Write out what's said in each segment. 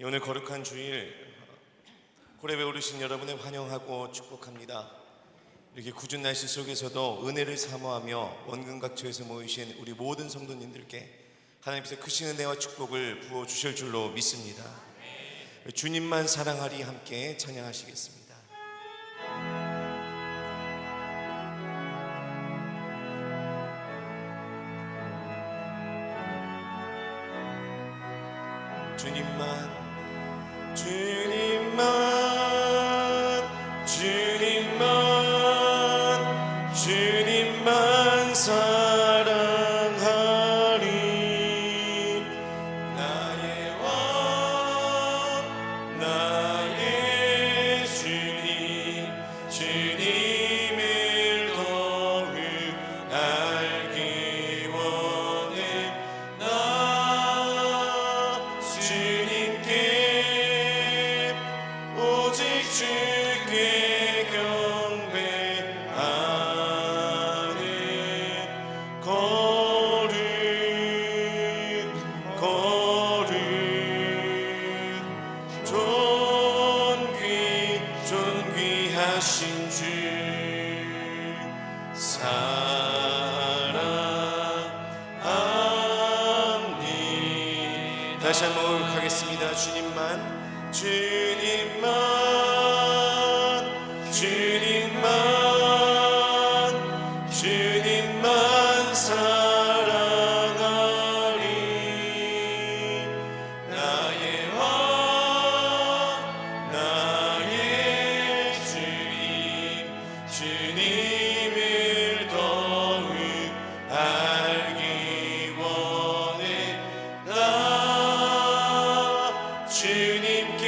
오늘 거룩한 주일 고레베 오르신 여러분을 환영하고 축복합니다. 이렇게 궂은 날씨 속에서도 은혜를 사모하며 원근각처에서 모이신 우리 모든 성도님들께 하나님께서 크신 은혜와 축복을 부어주실 줄로 믿습니다. 주님만 사랑하리 함께 찬양하시겠습니다. 주님만 사랑하리. 나의 왕 나의 주님, 주님을 더욱 알기 원해. 나 주님께 오직 주께 경배하네. 거룩 존귀하신 주 사랑합니다. 다시 한번 하겠습니다. 주님만 사랑하리. 나의 왕 나의 주님, 주님을 더욱 알기 원해. 나 주님께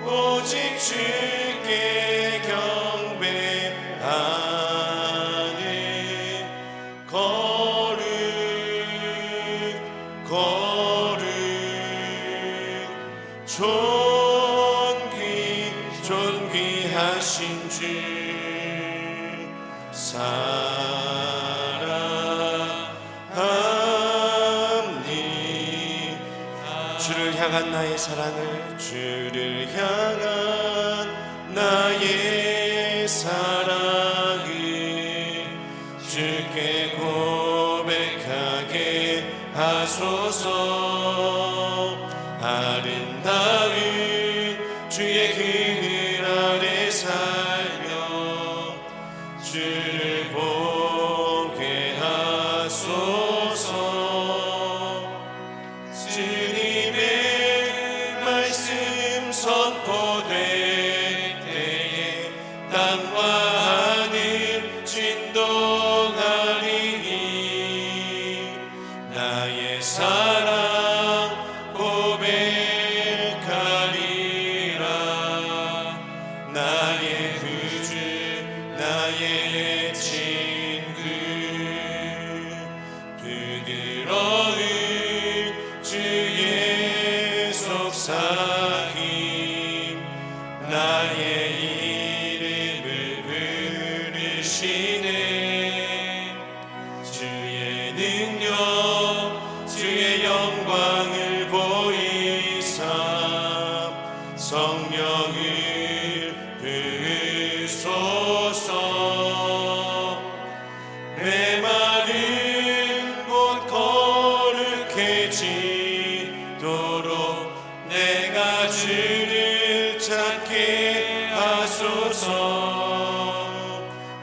오직 주께 경배하네. 거룩 존귀하신 주 사랑합니다. 주를 향한 나의 사랑을, 주를 향한 나의 사랑을 주께 고백하게 하소서. 아름다운 주의 그늘 아래 살며 주를 보게 하소서. 주님의 말씀 선포될 때에 땅과 하늘 진동하리니. 나의 사랑 고백하리라. 나의 구주 나의 친구, 부드러운 주의 속삭임, 나의 이름을 부르시네. 주의 능력 주의 영광을 보이사 성령을 부으소서. 메마른 곳 거룩해지도록 내가 주를 찾게 하소서.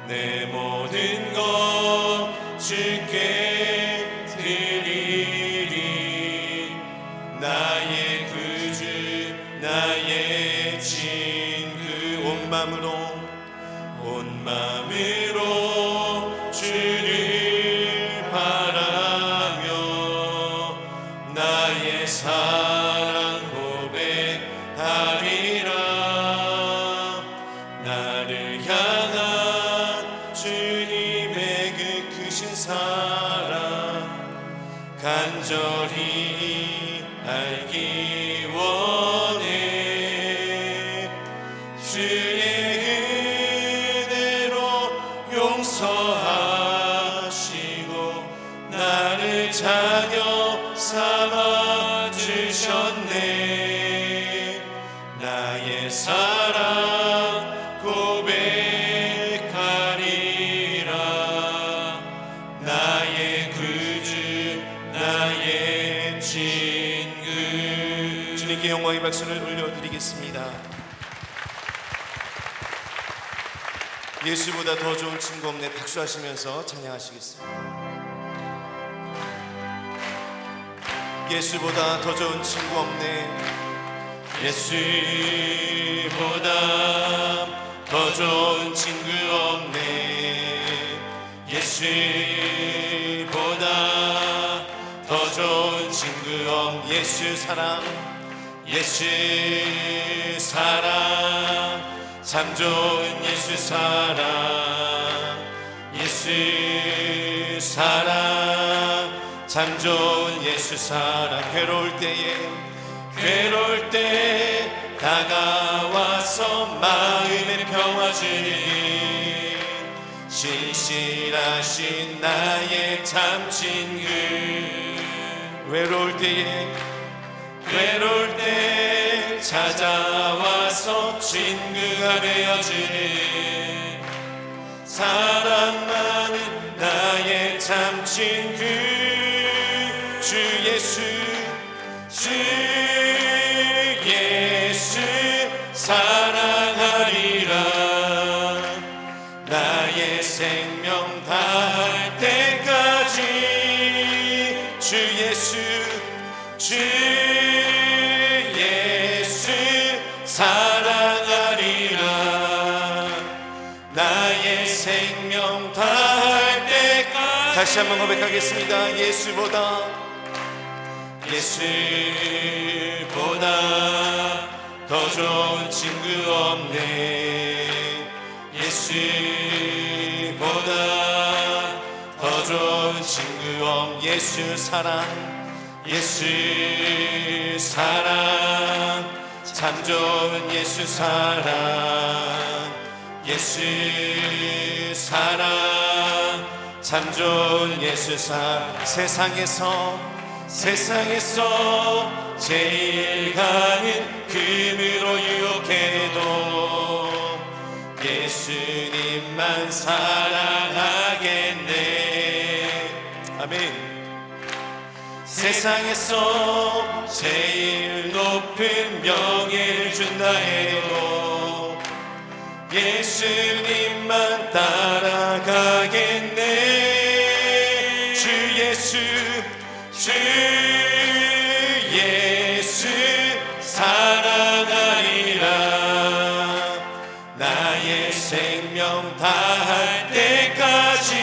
내 모든 것 주께 드리리. 나의 구주 나의 친구, 온 마음으로 주를 바라며 나의 사랑 고백하리라. 나를 향한 주님의 그 크신 사랑 간절히 알기 원해. 주의 은혜로 용서하시고 나를 자녀 삼아 주셨 주님께 영광의 박수를 올려드리겠습니다. 예수보다 더 좋은 친구 없네. 박수하시면서 찬양하시겠습니다. 예수보다 더 좋은 친구 없네. 예수보다 더 좋은 친구 없네. 예수보다 더 좋은 친구 없네. 예수 사랑, 예수 사랑, 참 좋은 예수 사랑, 예수 사랑, 참 좋은 예수 사랑. 괴로울 때 다가와서 마음의 평화 주니 신실하신 나의 참 친구. 외로울 때 찾아와서 친구가 되어주니 사랑 많은 나의 참 친구. 주 예수 사랑하리라. 나의 생명 다할 때까지 주 예수 사랑하리라. 나의 생명 다할 때까지. 다시 한번 고백하겠습니다. 예수보다 더 좋은 친구 없네. 예수보다 더 좋은 친구 없네. 예수 사랑, 예수 사랑, 참 좋은 예수 사랑, 예수 사랑, 참 좋은 예수 사랑. 세상에서 제일 가는 금으로 유혹해도 예수님만 사랑하겠네. 아멘. 세상에서 제일 높은 명예를 준다 해도 예수님만 따라가겠네. 주 예수 사랑하리라. 나의 생명 다할 때까지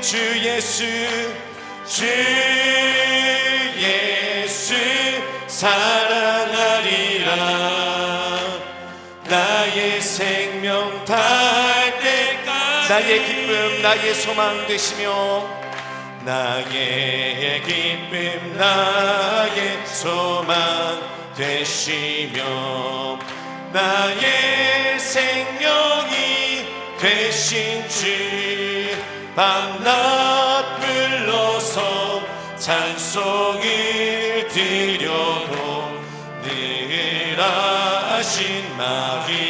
주 예수 사랑하리라. 나의 생명 다할 때까지. 나의 기쁨 나의 소망 되시며 나의 기쁨 나의 소망 되시며 나의 생명이 되신 주 밤낮 불러서 찬송을 드려도 늘 하신 마음뿐일세.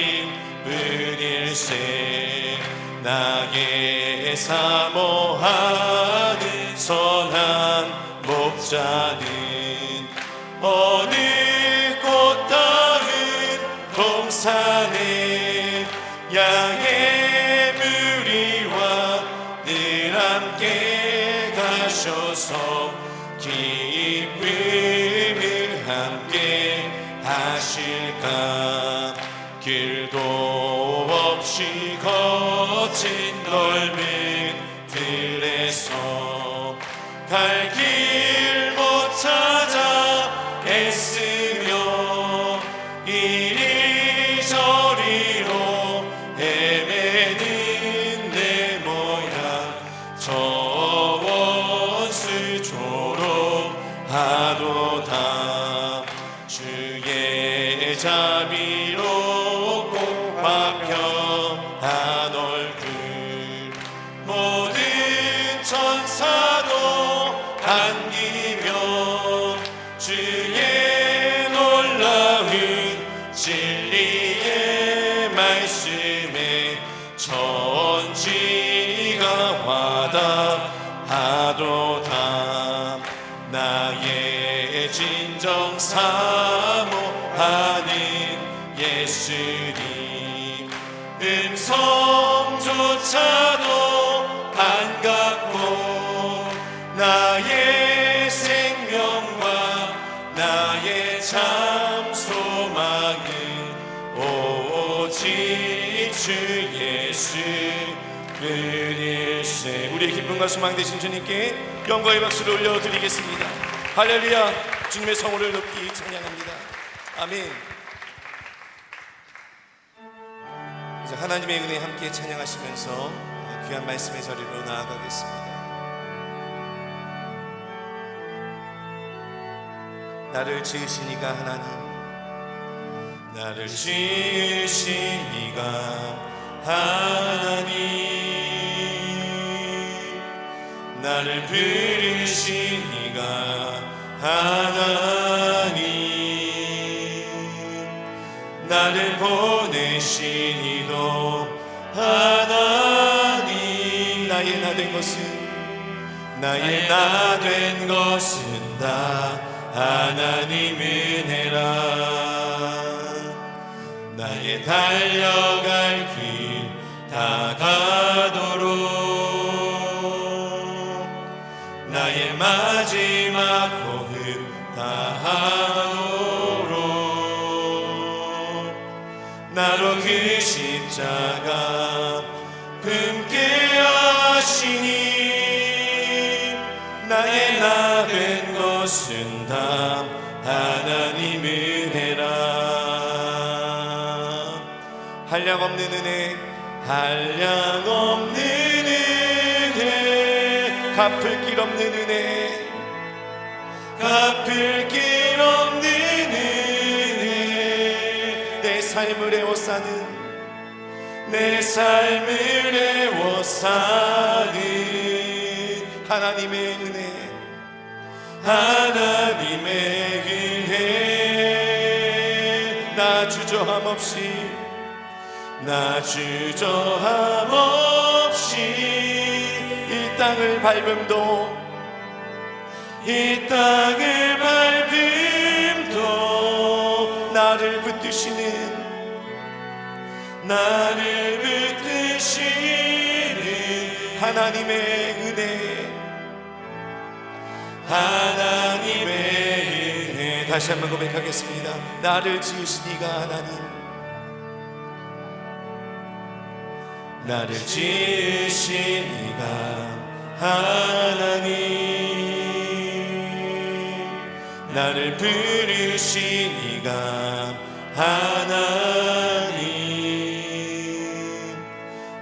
나의 사모하는 선한 목자는 어느 꽃다운 동산에 양의 무리와 늘 함께 가셔서 기쁨을 함께 하실까. 길도 없이 거친 넓은 들에서 갈 길 못 찾아 애쓰며 이리저리로 헤매는 내 모양 저 원수 졸업하도다. 주의 자비로 공화평한 얼굴 모든 천사도 안기며 주의 놀라운 진리의 말씀에 천지가 와닿하도다. 나의 진정 사모하는 예수님 음성조차도 반갑고 나의 생명과 나의 참 소망은 오직 주 예수 그리스도. 우리의 기쁨과 소망 되신 주님께 영광의 박수를 올려드리겠습니다. 할렐루야. 주님의 성호를 높이 찬양합니다. 아멘. 이제 하나님의 은혜 함께 찬양하시면서 귀한 말씀의 자리로 나아가겠습니다. 나를 지으신 이가 하나님, 나를 지으신 이가 하나님, 나를 부르신 이가 하나님, 나를 보내신 이도 하나님. 나의 나 된 것은, 나의 나 된 것은 다 하나님 은혜라. 나의 달려갈 길 다가도록, 나의 마지막 호흡 다하도록 나로 그 십자가 품게 하시니 나의 나 된 것은 다 하나님 은혜라. 한량없는 은혜, 한량없는 은혜, 갚을 길 없는 은혜, 갚을 길 없는 은혜. 내 삶을 애워싸는, 내 삶을 애워싸는 하나님의 은혜, 하나님의 은혜. 나 주저함 없이, 나 주저함 없이 이 땅을 밟음도, 이 땅을 밟음도 나를 붙드시는, 나를 붙드시는 하나님의 은혜, 하나님의 은혜. 다시 한번 고백하겠습니다. 나를 지으신 이가 하나님, 나를 지으신 이가 하나님, 나를 부르신 이가 하나님,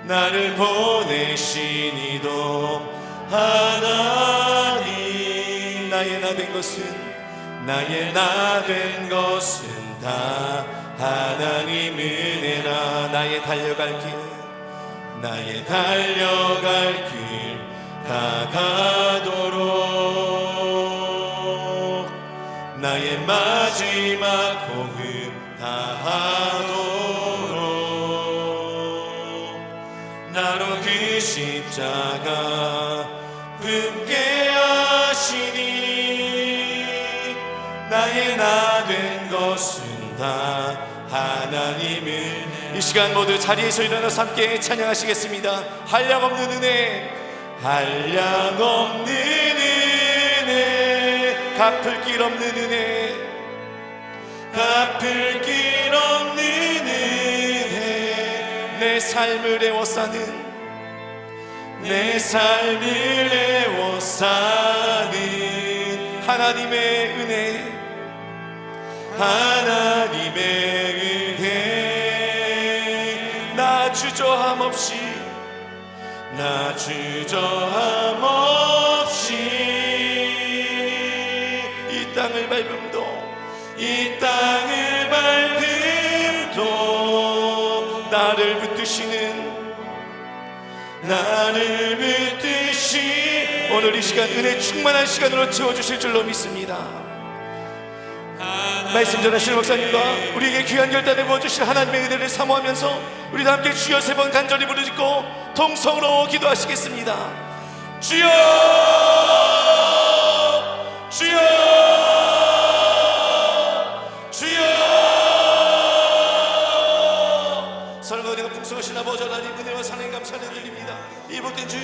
나를 보내신 이도 하나님. 나의 나 된 것은, 나의 나 된 것은 다 하나님 은혜라. 나의 달려갈 길, 나의 달려갈 길 다가도록 나의 마지막 호흡 다하도록 나로 그 십자가 품게 하시니 나의 나 된 것은 다 하나님은. 이 시간 모두 자리에서 일어나서 함께 찬양하시겠습니다. 한량없는 은혜, 한량없는 은혜, 갚을 길 없는 은혜, 갚을 길 없는 은혜. 내 삶을 애워싸는, 내 삶을 애워싸는 하나님의 은혜, 하나님의 은혜. 나 주저함 없이, 나 주저함 없이 이 땅을 밟음도, 이 땅을 밟음도 나를 붙드시는, 나를 붙드시. 오늘 이 시간 은혜 충만한 시간으로 채워주실 줄로 믿습니다. 말씀 전하시는 목사님과 우리에게 귀한 결단을 부어주실 하나님의 은혜를 사모하면서 우리도 함께 주여 세 번 간절히 부르짖고 통성으로 기도하시겠습니다. 주여, 주여,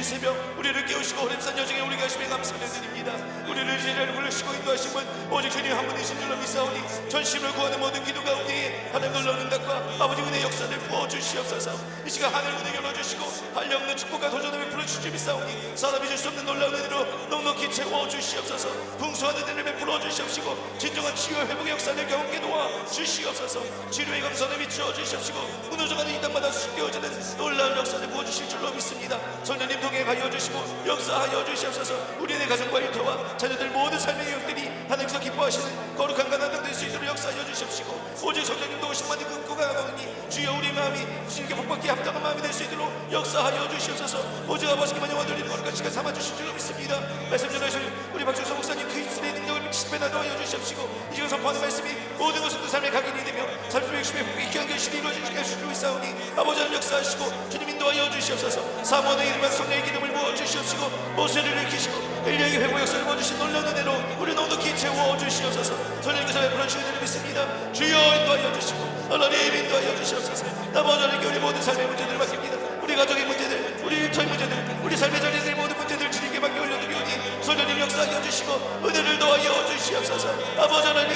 새벽 우리를 깨우시고 호렙산 여정에 우리가 하심에 감사를 드립니다. 우리를 제자를 부르시고 인도하신 분 오직 주님 한 분이신 줄로 믿사오니 전심을 구하는 모든 기도 가운데에 하늘 놀라운 응답과 아버지 은혜의 역사를 부어주시옵소서. 이 시간 하늘 문을 열어주시고 한량없는 축복과 도전을 베풀어 주시 믿사오니 사람이 줄 수 없는 놀라운 은혜로 넉넉히 채워주시옵소서. 풍성한 은혜를 베풀어 주시옵시고 진정한 치유와 회복의 역사를 경험케 도와주시옵소서. 치료의 감사를 비추어 주시옵시고 무너져가는 이 땅마다 숙여지는 놀라운 역사를 부어주실 줄로 믿습니다. 성령님 통해 가여 주시고 역사하여 주시옵소서. 우리의 가정과 일터와 자녀들 모든 삶의 영역들이 하나님께서 기뻐하시는 거룩한 가나안 땅 될 수 있도록 역사하여 주시옵시고 오직 성령님도 오신만을 꿈꾸가 가오니 주여 우리 마음이 주님께 복받기에 합당한 마음이 될 수 있도록 역사하여 주시옵소서. 오직 아버지께만 영광 돌리는 거룩한 시간 삼아주실 줄로 믿습니다. 말씀 전하신 우리 박준서 목사님 그 입술의 능력을 10배나 더하여 주시옵시고 이 시간 선포하는 말씀이 모든 것을 그 삶의 각인이 되며 삶의 핵심에 귀한 결실이 이루어지게 하실 줄 믿사오니 아버지 하나님 역사하시고 주님 인도하여 주시옵소서. 사모의 이름과 성령의 기름을 부어 주시옵시고 모세를 일으키시고 엘리야의 회복 역사를 부어주신 놀라운 은혜로 우리 넉넉히 채워 주시옵소서. 성령님께서 베풀어 주시는 은혜를 믿습니다. 주여 인도하여 주시고 하나님 인도하여 주시옵소서. 아버지 하나님께 우리 모든 삶의 문제들을 맡깁니다. 우리 가정의 문제들, 우리 일터의 문제들, 우리 삶의 자리들 모든 문제들 주님께 맡겨 올려드리오니 성령님 역사하여 주시고 은혜를 더하여 주시옵소서. 아버지 하나님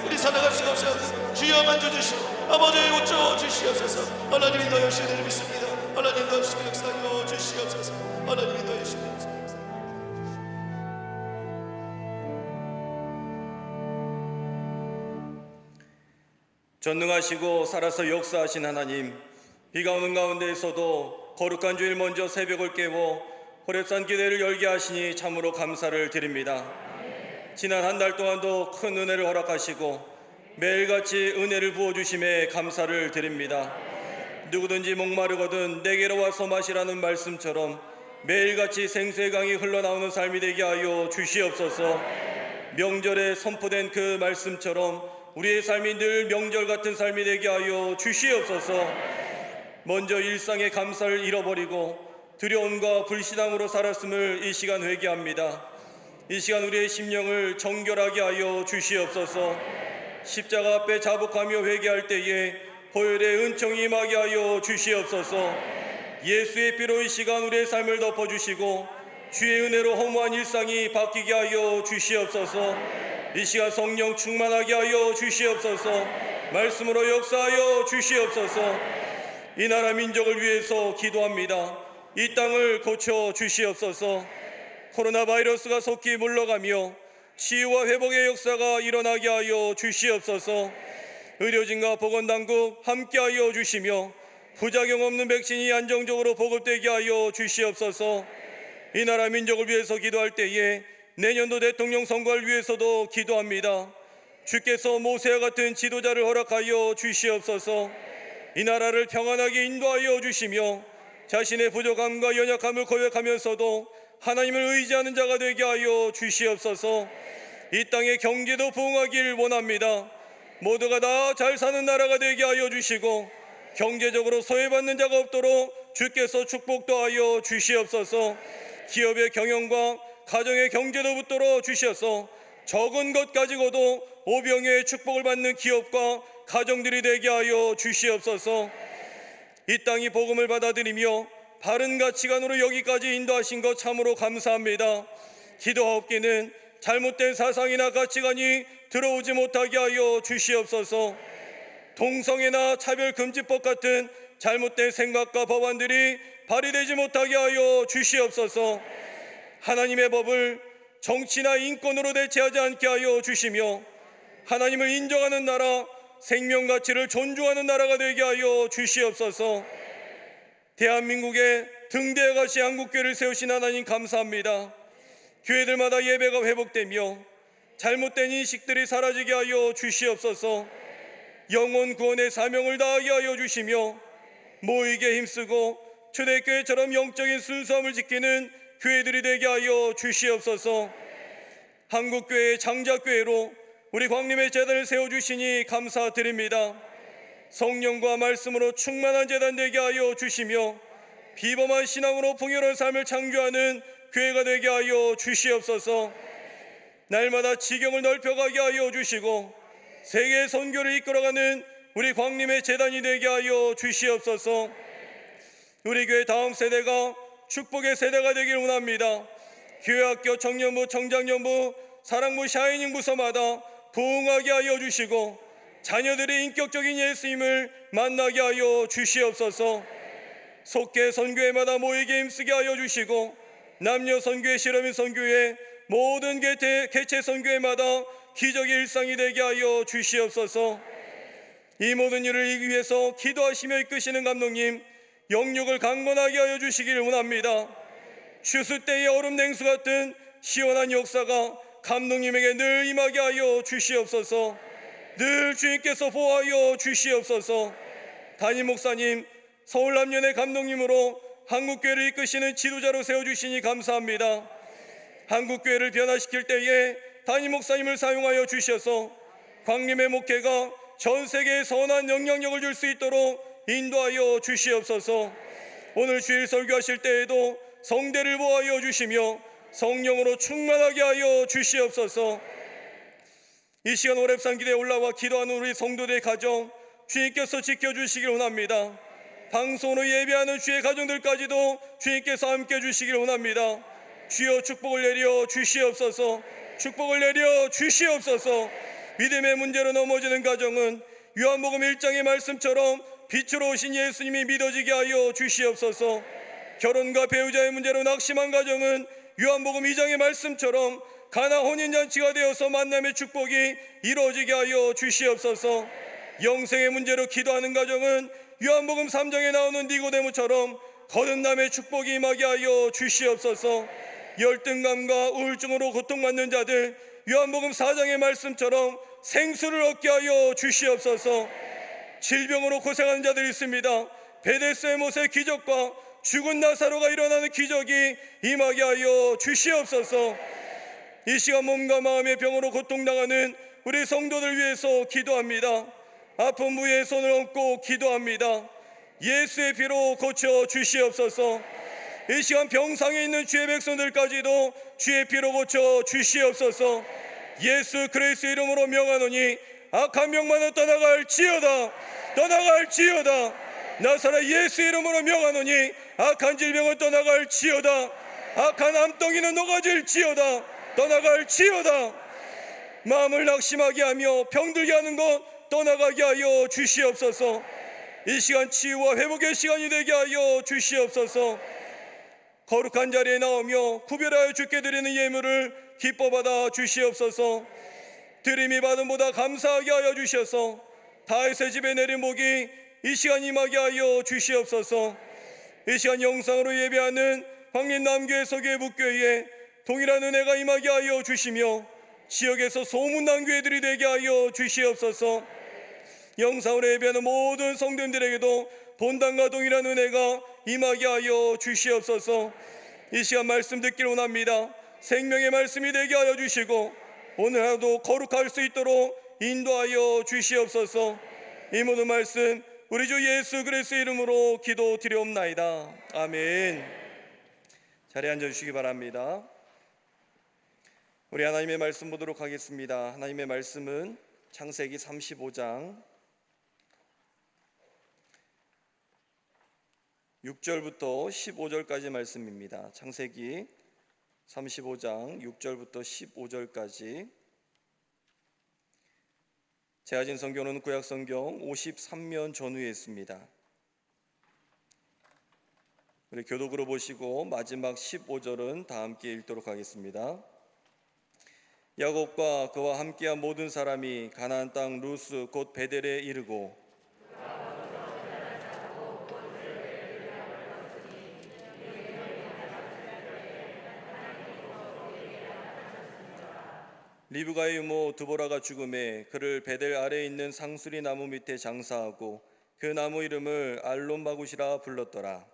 우리 살아갈 수가 없어요. 주여 만져주시고 아버지의 고쳐 주시옵소서. 하나님 인도하여 주시는 은혜를 믿습니다. 하나님 인도하여 주시고 역사하여 주시옵소서. 하나님 인도하여 주시고 전능하시고 살아서 역사하신 하나님, 비가 오는 가운데에서도 거룩한 주일 먼저 새벽을 깨워 호렙산 기대를 열게 하시니 참으로 감사를 드립니다. 지난 한 달 동안도 큰 은혜를 허락하시고 매일같이 은혜를 부어주심에 감사를 드립니다. 누구든지 목마르거든 내게로 와서 마시라는 말씀처럼 매일같이 생수의 강이 흘러나오는 삶이 되게 하여 주시옵소서. 명절에 선포된 그 말씀처럼 우리의 삶이 늘 명절 같은 삶이 되게 하여 주시옵소서. 먼저 일상의 감사를 잃어버리고 두려움과 불신앙으로 살았음을 이 시간 회개합니다. 이 시간 우리의 심령을 정결하게 하여 주시옵소서. 십자가 앞에 자복하며 회개할 때에 보혈의 은총이 임하게 하여 주시옵소서. 예수의 피로 이 시간 우리의 삶을 덮어주시고 주의 은혜로 허무한 일상이 바뀌게 하여 주시옵소서. 이 시간 성령 충만하게 하여 주시옵소서. 말씀으로 역사하여 주시옵소서. 이 나라 민족을 위해서 기도합니다. 이 땅을 고쳐 주시옵소서. 코로나 바이러스가 속히 물러가며 치유와 회복의 역사가 일어나게 하여 주시옵소서. 의료진과 보건당국 함께하여 주시며 부작용 없는 백신이 안정적으로 보급되게 하여 주시옵소서. 이 나라 민족을 위해서 기도할 때에 내년도 대통령 선거를 위해서도 기도합니다. 주께서 모세와 같은 지도자를 허락하여 주시옵소서. 이 나라를 평안하게 인도하여 주시며 자신의 부족함과 연약함을 고백하면서도 하나님을 의지하는 자가 되게 하여 주시옵소서. 이 땅의 경제도 부흥하길 원합니다. 모두가 다 잘 사는 나라가 되게 하여 주시고 경제적으로 소외받는 자가 없도록 주께서 축복도 하여 주시옵소서. 기업의 경영과 가정의 경제도 붙들어 주셔서 적은 것 가지고도 오병의 축복을 받는 기업과 가정들이 되게 하여 주시옵소서. 이 땅이 복음을 받아들이며 바른 가치관으로 여기까지 인도하신 것 참으로 감사합니다. 기도하옵기는 잘못된 사상이나 가치관이 들어오지 못하게 하여 주시옵소서. 동성애나 차별금지법 같은 잘못된 생각과 법안들이 발의되지 못하게 하여 주시옵소서. 하나님의 법을 정치나 인권으로 대체하지 않게 하여 주시며 하나님을 인정하는 나라, 생명가치를 존중하는 나라가 되게 하여 주시옵소서. 대한민국에 등대같이 한국교회를 세우신 하나님 감사합니다. 교회들마다 예배가 회복되며 잘못된 인식들이 사라지게 하여 주시옵소서. 영혼 구원의 사명을 다하게 하여 주시며 모이게 힘쓰고 초대교회처럼 영적인 순수함을 지키는 교회들이 되게 하여 주시옵소서. 한국교회의 장자교회로 우리 광림의 재단을 세워주시니 감사드립니다. 성령과 말씀으로 충만한 재단 되게 하여 주시며 비범한 신앙으로 풍요로운 삶을 창조하는 교회가 되게 하여 주시옵소서. 날마다 지경을 넓혀가게 하여 주시고 세계 선교를 이끌어가는 우리 광림의 재단이 되게 하여 주시옵소서. 우리 교회 다음 세대가 축복의 세대가 되길 원합니다. 교회학교, 청년부, 청장년부, 사랑부, 샤이닝 부서마다 부흥하게 하여 주시고 자녀들의 인격적인 예수님을 만나게 하여 주시옵소서. 속계 선교회마다 모이게 힘쓰게 하여 주시고 남녀 선교회, 실험인 선교회, 모든 개체 선교회마다 기적의 일상이 되게 하여 주시옵소서. 이 모든 일을 이기 위해서 기도하시며 이끄시는 감독님, 영육을 강건하게 하여 주시기를 원합니다. 추수 때의 얼음 냉수 같은 시원한 역사가 감독님에게 늘 임하게 하여 주시옵소서. 늘 주님께서 보호하여 주시옵소서. 담임 목사님, 서울남연의 감독님으로 한국교회를 이끄시는 지도자로 세워주시니 감사합니다. 한국교회를 변화시킬 때에 담임 목사님을 사용하여 주셔서 광림의 목회가 전 세계에 선한 영향력을 줄 수 있도록 인도하여 주시옵소서. 오늘 주일 설교하실 때에도 성대를 보호하여 주시며 성령으로 충만하게 하여 주시옵소서. 이 시간 오랩산 기대에 올라와 기도하는 우리 성도들의 가정 주님께서 지켜주시길 원합니다. 방송으로 예배하는 주의 가정들까지도 주님께서 함께 해주시길 원합니다. 주여 축복을 내려 주시옵소서. 축복을 내려 주시옵소서. 믿음의 문제로 넘어지는 가정은 요한복음 1장의 말씀처럼 빛으로 오신 예수님이 믿어지게 하여 주시옵소서. 결혼과 배우자의 문제로 낙심한 가정은 요한복음 2장의 말씀처럼 가나 혼인잔치가 되어서 만남의 축복이 이루어지게 하여 주시옵소서. 영생의 문제로 기도하는 가정은 요한복음 3장에 나오는 니고데모처럼 거듭남의 축복이 임하게 하여 주시옵소서. 열등감과 우울증으로 고통받는 자들 요한복음 4장의 말씀처럼 생수를 얻게 하여 주시옵소서. 질병으로 고생하는 자들이 있습니다. 베데스의 못의 기적과 죽은 나사로가 일어나는 기적이 임하게 하여 주시옵소서. 이 시간 몸과 마음의 병으로 고통당하는 우리 성도들 위해서 기도합니다. 아픈 부위에 손을 얹고 기도합니다. 예수의 피로 고쳐 주시옵소서. 이 시간 병상에 있는 주의 백성들까지도 주의 피로 고쳐 주시옵소서. 예수 그리스도의 이름으로 명하노니 악한 병만은 떠나갈지어다. 떠나갈지어다. 나사렛 예수 이름으로 명하노니 악한 질병은 떠나갈지어다. 악한 암덩이는 녹아질지어다. 떠나갈지어다. 마음을 낙심하게 하며 병들게 하는 것 떠나가게 하여 주시옵소서. 이 시간 치유와 회복의 시간이 되게 하여 주시옵소서. 거룩한 자리에 나오며 구별하여 주께 드리는 예물을 기뻐 받아 주시옵소서. 드림이 받음보다 감사하게 하여 주셔서 다윗의 집에 내린 복이 이 시간 임하게 하여 주시옵소서. 이 시간 영상으로 예배하는 황림남교회 서교회 북교회에 동일한 은혜가 임하게 하여 주시며 지역에서 소문난 교회들이 되게 하여 주시옵소서. 영상으로 예배하는 모든 성도님들에게도 본당과 동일한 은혜가 임하게 하여 주시옵소서. 이 시간 말씀 듣기를 원합니다. 생명의 말씀이 되게 하여 주시고 오늘 하루도 거룩할 수 있도록 인도하여 주시옵소서. 이 모든 말씀 우리 주 예수 그리스도의 이름으로 기도드리옵나이다. 아멘. 자리에 앉아주시기 바랍니다. 우리 하나님의 말씀 보도록 하겠습니다. 하나님의 말씀은 창세기 35장 6절부터 15절까지 말씀입니다. 창세기 35장 6절부터 15절까지. 제가 진 성경은 구약성경 53면 전후에 있습니다. 우리 교독으로 보시고 마지막 15절은 다 함께 읽도록 하겠습니다. 야곱과 그와 함께한 모든 사람이 가나안 땅 루스 곧 베델에 이르고 리브가의 유모 드보라가 죽음에 그를 베델 아래에 있는 상수리 나무 밑에 장사하고 그 나무 이름을 알론바굿이라 불렀더라.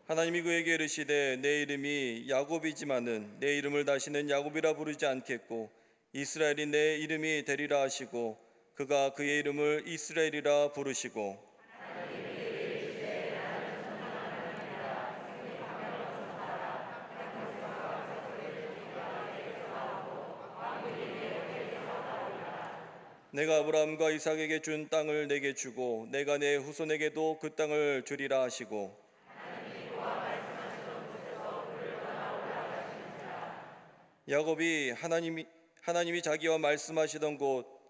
하나님이 그에게 이르시되 내 이름이 야곱이지만은 내 이름을 다시는 야곱이라 부르지 않겠고 이스라엘이 내 이름이 되리라 하시고 그가 그의 이름을 이스라엘이라 부르시고 내가 아브라함과 이삭에게 준 땅을 내게 주고 내가 내 후손에게도 그 땅을 주리라 하시고 야곱이 하나님이 자기와 말씀하시던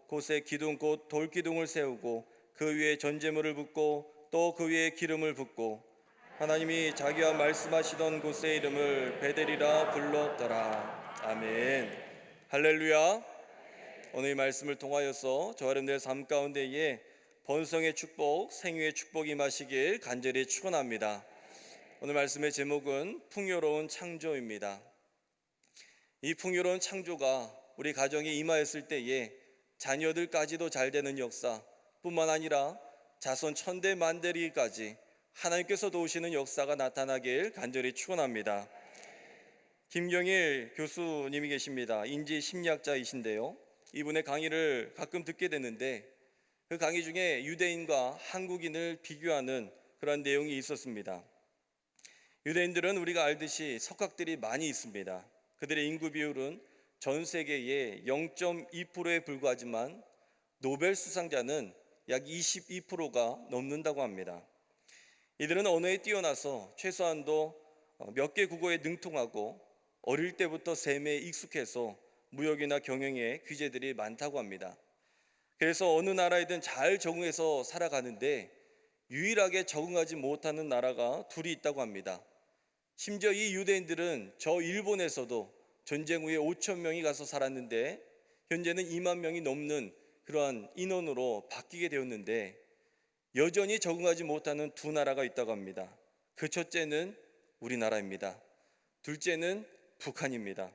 곳에 기둥 곧 돌기둥을 세우고 그 위에 전제물을 붓고 또 그 위에 기름을 붓고 하나님이 자기와 말씀하시던 곳의 이름을 베델이라 불렀더라. 아멘. 할렐루야. 오늘 이 말씀을 통하여서 저와 여러분들의 삶 가운데에 번성의 축복, 생유의 축복이 임하시길 간절히 축원합니다. 오늘 말씀의 제목은 풍요로운 창조입니다. 이 풍요로운 창조가 우리 가정에 임하였을 때에 자녀들까지도 잘 되는 역사 뿐만 아니라 자손 천대 만대리까지 하나님께서 도우시는 역사가 나타나길 간절히 축원합니다. 김경일 교수님이 계십니다. 인지 심리학자이신데요. 이분의 강의를 가끔 듣게 되는데 그 강의 중에 유대인과 한국인을 비교하는 그런 내용이 있었습니다. 유대인들은 우리가 알듯이 석학들이 많이 있습니다. 그들의 인구 비율은 전 세계의 0.2%에 불과하지만 노벨 수상자는 약 22%가 넘는다고 합니다. 이들은 언어에 뛰어나서 최소한도 몇 개 국어에 능통하고 어릴 때부터 셈에 익숙해서 무역이나 경영에 귀재들이 많다고 합니다. 그래서 어느 나라에든 잘 적응해서 살아가는데 유일하게 적응하지 못하는 나라가 둘이 있다고 합니다. 심지어 이 유대인들은 저 일본에서도 전쟁 후에 5천 명이 가서 살았는데 현재는 2만 명이 넘는 그러한 인원으로 바뀌게 되었는데 여전히 적응하지 못하는 두 나라가 있다고 합니다. 그 첫째는 우리나라입니다. 둘째는 북한입니다.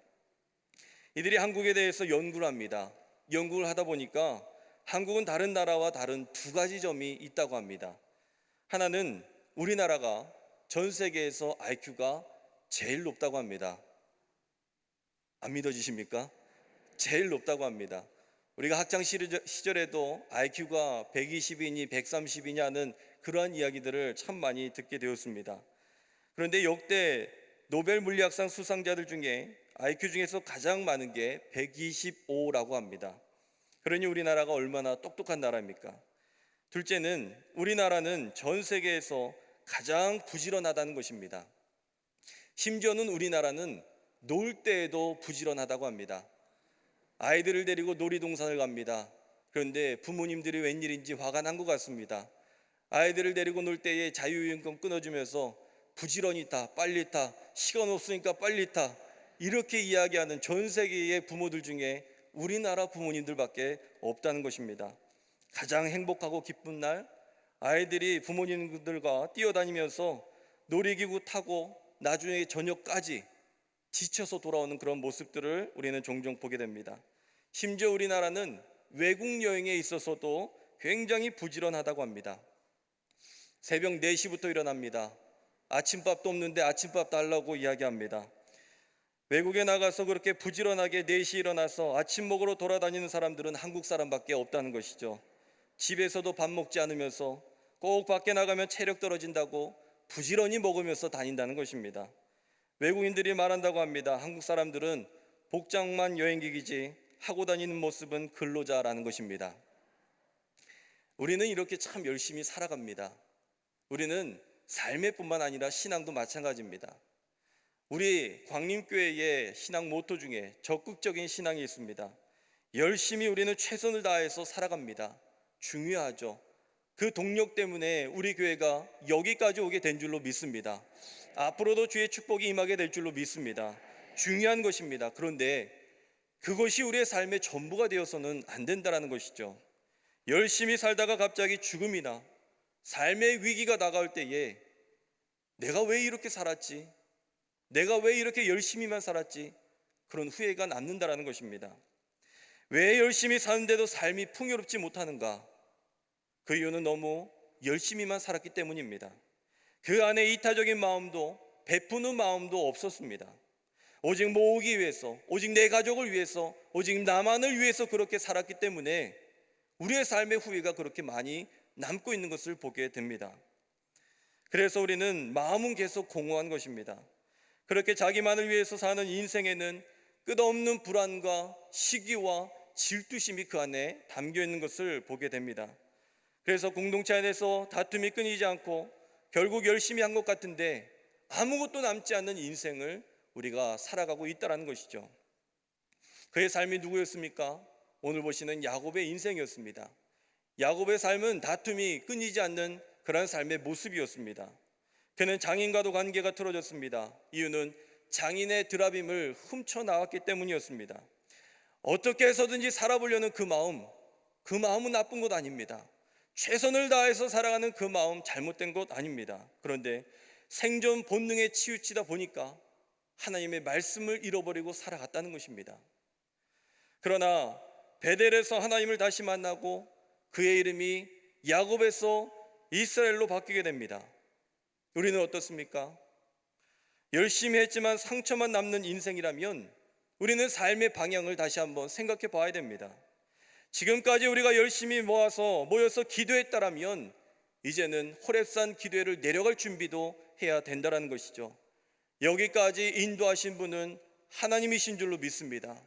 이들이 한국에 대해서 연구를 합니다. 연구를 하다 보니까 한국은 다른 나라와 다른 두 가지 점이 있다고 합니다. 하나는 우리나라가 전 세계에서 IQ가 제일 높다고 합니다. 안 믿어지십니까? 제일 높다고 합니다. 우리가 학창 시절에도 IQ가 120이니 130이냐는 그러한 이야기들을 참 많이 듣게 되었습니다. 그런데 역대 노벨 물리학상 수상자들 중에 IQ 중에서 가장 많은 게 125라고 합니다. 그러니 우리나라가 얼마나 똑똑한 나라입니까? 둘째는 우리나라는 전 세계에서 가장 부지런하다는 것입니다. 심지어는 우리나라는 놀 때에도 부지런하다고 합니다. 아이들을 데리고 놀이동산을 갑니다. 그런데 부모님들이 웬일인지 화가 난 것 같습니다. 아이들을 데리고 놀 때에 자유이용권 끊어주면서 부지런히 타, 빨리 타, 시간 없으니까 빨리 타, 이렇게 이야기하는 전 세계의 부모들 중에 우리나라 부모님들밖에 없다는 것입니다. 가장 행복하고 기쁜 날, 아이들이 부모님들과 뛰어다니면서 놀이기구 타고 나중에 저녁까지 지쳐서 돌아오는 그런 모습들을 우리는 종종 보게 됩니다. 심지어 우리나라는 외국 여행에 있어서도 굉장히 부지런하다고 합니다. 새벽 4시부터 일어납니다. 아침밥도 없는데 아침밥 달라고 이야기합니다. 외국에 나가서 그렇게 부지런하게 4시에 일어나서 아침 먹으러 돌아다니는 사람들은 한국 사람밖에 없다는 것이죠. 집에서도 밥 먹지 않으면서 꼭 밖에 나가면 체력 떨어진다고 부지런히 먹으면서 다닌다는 것입니다. 외국인들이 말한다고 합니다. 한국 사람들은 복장만 여행객이지 하고 다니는 모습은 근로자라는 것입니다. 우리는 이렇게 참 열심히 살아갑니다. 우리는 삶의 뿐만 아니라 신앙도 마찬가지입니다. 우리 광림교회의 신앙 모토 중에 적극적인 신앙이 있습니다. 열심히 우리는 최선을 다해서 살아갑니다. 중요하죠. 그 동력 때문에 우리 교회가 여기까지 오게 된 줄로 믿습니다. 앞으로도 주의 축복이 임하게 될 줄로 믿습니다. 중요한 것입니다. 그런데 그것이 우리의 삶의 전부가 되어서는 안 된다는 것이죠. 열심히 살다가 갑자기 죽음이나 삶의 위기가 다가올 때에 내가 왜 이렇게 살았지? 내가 왜 이렇게 열심히만 살았지? 그런 후회가 남는다는 것입니다. 왜 열심히 사는데도 삶이 풍요롭지 못하는가? 그 이유는 너무 열심히만 살았기 때문입니다. 그 안에 이타적인 마음도 베푸는 마음도 없었습니다. 오직 모으기 위해서, 오직 내 가족을 위해서, 오직 나만을 위해서 그렇게 살았기 때문에 우리의 삶의 후회가 그렇게 많이 남고 있는 것을 보게 됩니다. 그래서 우리는 마음은 계속 공허한 것입니다. 그렇게 자기만을 위해서 사는 인생에는 끝없는 불안과 시기와 질투심이 그 안에 담겨 있는 것을 보게 됩니다. 그래서 공동체 안에서 다툼이 끊이지 않고 결국 열심히 한 것 같은데 아무것도 남지 않는 인생을 우리가 살아가고 있다는 것이죠. 그의 삶이 누구였습니까? 오늘 보시는 야곱의 인생이었습니다. 야곱의 삶은 다툼이 끊이지 않는 그런 삶의 모습이었습니다. 그는 장인과도 관계가 틀어졌습니다. 이유는 장인의 드라빔을 훔쳐 나왔기 때문이었습니다. 어떻게 해서든지 살아보려는 그 마음은 나쁜 것 아닙니다. 최선을 다해서 살아가는 그 마음 잘못된 것 아닙니다. 그런데 생존 본능에 치우치다 보니까 하나님의 말씀을 잃어버리고 살아갔다는 것입니다. 그러나 베델에서 하나님을 다시 만나고 그의 이름이 야곱에서 이스라엘로 바뀌게 됩니다. 우리는 어떻습니까? 열심히 했지만 상처만 남는 인생이라면 우리는 삶의 방향을 다시 한번 생각해 봐야 됩니다. 지금까지 우리가 열심히 모여서 기도했다라면 이제는 호렙산 기도회를 내려갈 준비도 해야 된다는 것이죠. 여기까지 인도하신 분은 하나님이신 줄로 믿습니다.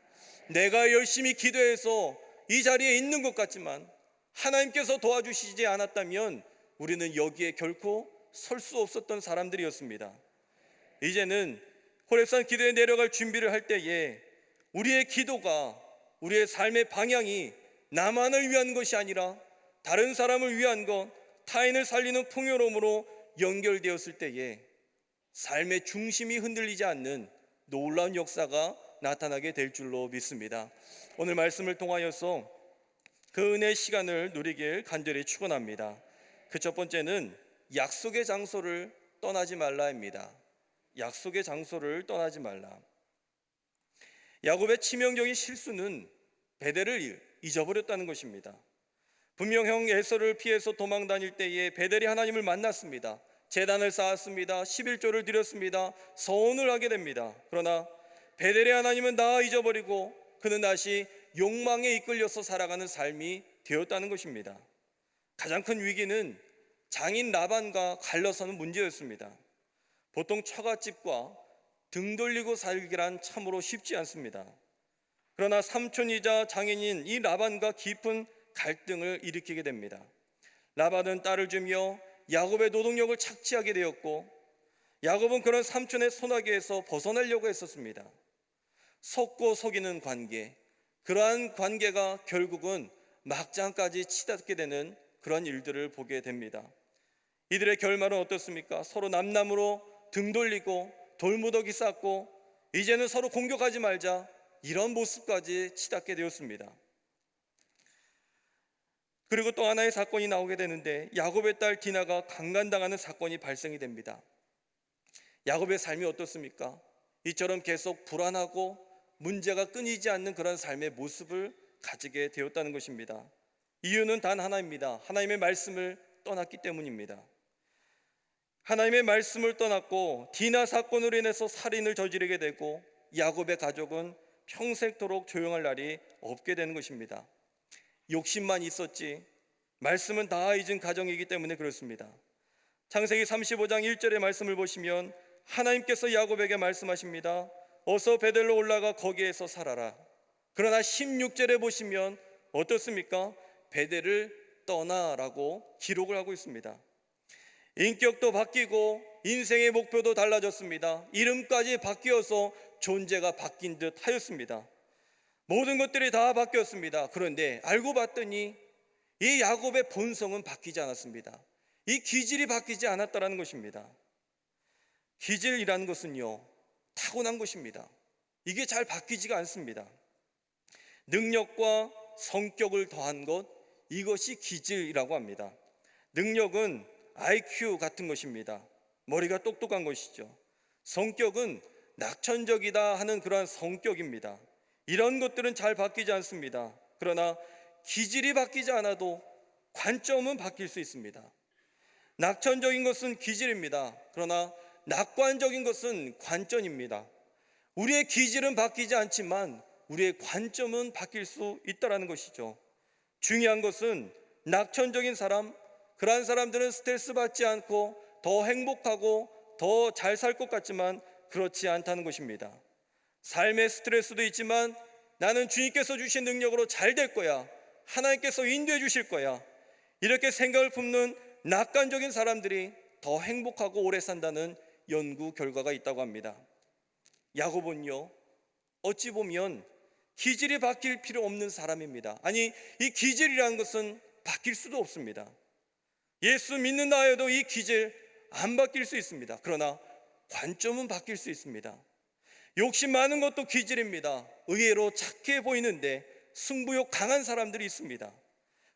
내가 열심히 기도해서 이 자리에 있는 것 같지만 하나님께서 도와주시지 않았다면 우리는 여기에 결코 설 수 없었던 사람들이었습니다. 이제는 호렙산 기도에 내려갈 준비를 할 때에 우리의 기도가, 우리의 삶의 방향이 나만을 위한 것이 아니라 다른 사람을 위한 것, 타인을 살리는 풍요로움으로 연결되었을 때에 삶의 중심이 흔들리지 않는 놀라운 역사가 나타나게 될 줄로 믿습니다. 오늘 말씀을 통하여서 그 은혜의 시간을 누리길 간절히 축원합니다. 그 첫 번째는 약속의 장소를 떠나지 말라입니다. 약속의 장소를 떠나지 말라. 야곱의 치명적인 실수는 베델을 잊어버렸다는 것입니다. 분명 형 에서를 피해서 도망 다닐 때에 베델이 하나님을 만났습니다. 제단을 쌓았습니다. 11조를 드렸습니다. 서원을 하게 됩니다. 그러나 베델의 하나님은 다 잊어버리고 그는 다시 욕망에 이끌려서 살아가는 삶이 되었다는 것입니다. 가장 큰 위기는 장인 라반과 갈라서는 문제였습니다. 보통 처갓집과 등 돌리고 살기란 참으로 쉽지 않습니다. 그러나 삼촌이자 장인인 이 라반과 깊은 갈등을 일으키게 됩니다. 라반은 딸을 주며 야곱의 노동력을 착취하게 되었고 야곱은 그런 삼촌의 손아귀에서 벗어나려고 했었습니다. 속고 속이는 관계, 그러한 관계가 결국은 막장까지 치닫게 되는 그런 일들을 보게 됩니다. 이들의 결말은 어떻습니까? 서로 남남으로 등 돌리고 돌무더기 쌓고 이제는 서로 공격하지 말자, 이런 모습까지 치닫게 되었습니다. 그리고 또 하나의 사건이 나오게 되는데 야곱의 딸 디나가 강간당하는 사건이 발생이 됩니다. 야곱의 삶이 어떻습니까? 이처럼 계속 불안하고 문제가 끊이지 않는 그런 삶의 모습을 가지게 되었다는 것입니다. 이유는 단 하나입니다. 하나님의 말씀을 떠났기 때문입니다. 하나님의 말씀을 떠났고 디나 사건으로 인해서 살인을 저지르게 되고 야곱의 가족은 평생토록 조용할 날이 없게 되는 것입니다. 욕심만 있었지 말씀은 다 잊은 가정이기 때문에 그렇습니다. 창세기 35장 1절의 말씀을 보시면 하나님께서 야곱에게 말씀하십니다. 어서 베델로 올라가 거기에서 살아라. 그러나 16절에 보시면 어떻습니까? 베델을 떠나라고 기록을 하고 있습니다. 인격도 바뀌고 인생의 목표도 달라졌습니다. 이름까지 바뀌어서 존재가 바뀐 듯 하였습니다. 모든 것들이 다 바뀌었습니다. 그런데 알고 봤더니 이 야곱의 본성은 바뀌지 않았습니다. 이 기질이 바뀌지 않았다는 것입니다. 기질이라는 것은요, 타고난 것입니다. 이게 잘 바뀌지가 않습니다. 능력과 성격을 더한 것, 이것이 기질이라고 합니다. 능력은 IQ 같은 것입니다. 머리가 똑똑한 것이죠. 성격은 낙천적이다 하는 그러한 성격입니다. 이런 것들은 잘 바뀌지 않습니다. 그러나 기질이 바뀌지 않아도 관점은 바뀔 수 있습니다. 낙천적인 것은 기질입니다. 그러나 낙관적인 것은 관점입니다. 우리의 기질은 바뀌지 않지만 우리의 관점은 바뀔 수 있다는 것이죠. 중요한 것은 낙천적인 사람, 그러한 사람들은 스트레스 받지 않고 더 행복하고 더 잘 살 것 같지만 그렇지 않다는 것입니다. 삶의 스트레스도 있지만 나는 주님께서 주신 능력으로 잘 될 거야, 하나님께서 인도해 주실 거야, 이렇게 생각을 품는 낙관적인 사람들이 더 행복하고 오래 산다는 연구 결과가 있다고 합니다. 야곱은요, 어찌 보면 기질이 바뀔 필요 없는 사람입니다. 아니, 이 기질이라는 것은 바뀔 수도 없습니다. 예수 믿는다 해도 이 기질 안 바뀔 수 있습니다. 그러나 관점은 바뀔 수 있습니다. 욕심 많은 것도 기질입니다. 의외로 착해 보이는데 승부욕 강한 사람들이 있습니다.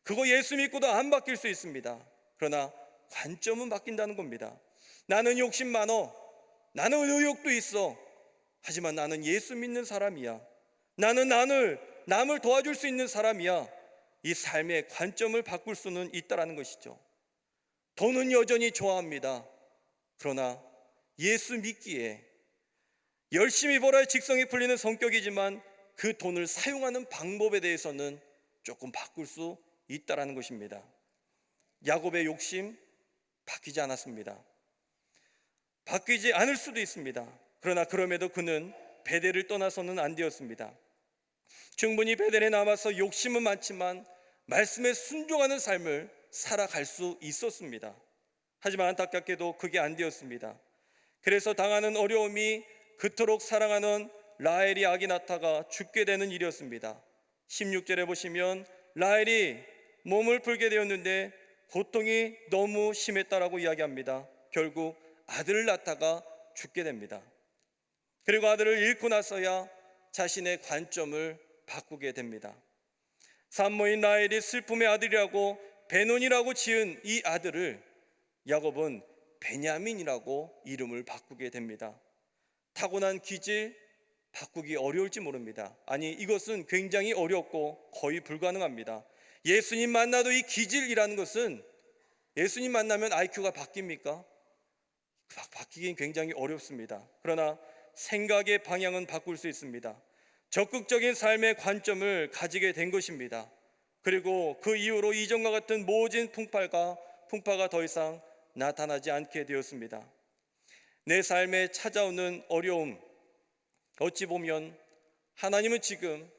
그거 예수 믿고도 안 바뀔 수 있습니다. 그러나 관점은 바뀐다는 겁니다. 나는 욕심 많어, 나는 의욕도 있어, 하지만 나는 예수 믿는 사람이야, 나는 남을 도와줄 수 있는 사람이야. 이 삶의 관점을 바꿀 수는 있다라는 것이죠. 돈은 여전히 좋아합니다. 그러나 예수 믿기에 열심히 벌어야 직성이 풀리는 성격이지만 그 돈을 사용하는 방법에 대해서는 조금 바꿀 수 있다라는 것입니다. 야곱의 욕심 바뀌지 않았습니다. 바뀌지 않을 수도 있습니다. 그러나 그럼에도 그는 베델을 떠나서는 안 되었습니다. 충분히 베델에 남아서 욕심은 많지만 말씀에 순종하는 삶을 살아갈 수 있었습니다. 하지만 안타깝게도 그게 안 되었습니다. 그래서 당하는 어려움이 그토록 사랑하는 라헬이 아기 낳다가 죽게 되는 일이었습니다. 16절에 보시면 라헬이 몸을 풀게 되었는데 고통이 너무 심했다라고 이야기합니다. 결국 아들을 낳다가 죽게 됩니다. 그리고 아들을 잃고 나서야 자신의 관점을 바꾸게 됩니다. 산모인 라헬이 슬픔의 아들이라고 베논이라고 지은 이 아들을 야곱은 베냐민이라고 이름을 바꾸게 됩니다. 타고난 기질 바꾸기 어려울지 모릅니다. 아니, 이것은 굉장히 어렵고 거의 불가능합니다. 예수님 만나도 이 기질이라는 것은, 예수님 만나면 IQ가 바뀝니까? 바뀌긴 굉장히 어렵습니다. 그러나 생각의 방향은 바꿀 수 있습니다. 적극적인 삶의 관점을 가지게 된 것입니다. 그리고 그 이후로 이전과 같은 모진 풍파가 더 이상 나타나지 않게 되었습니다. 내 삶에 찾아오는 어려움, 어찌 보면 하나님은 지금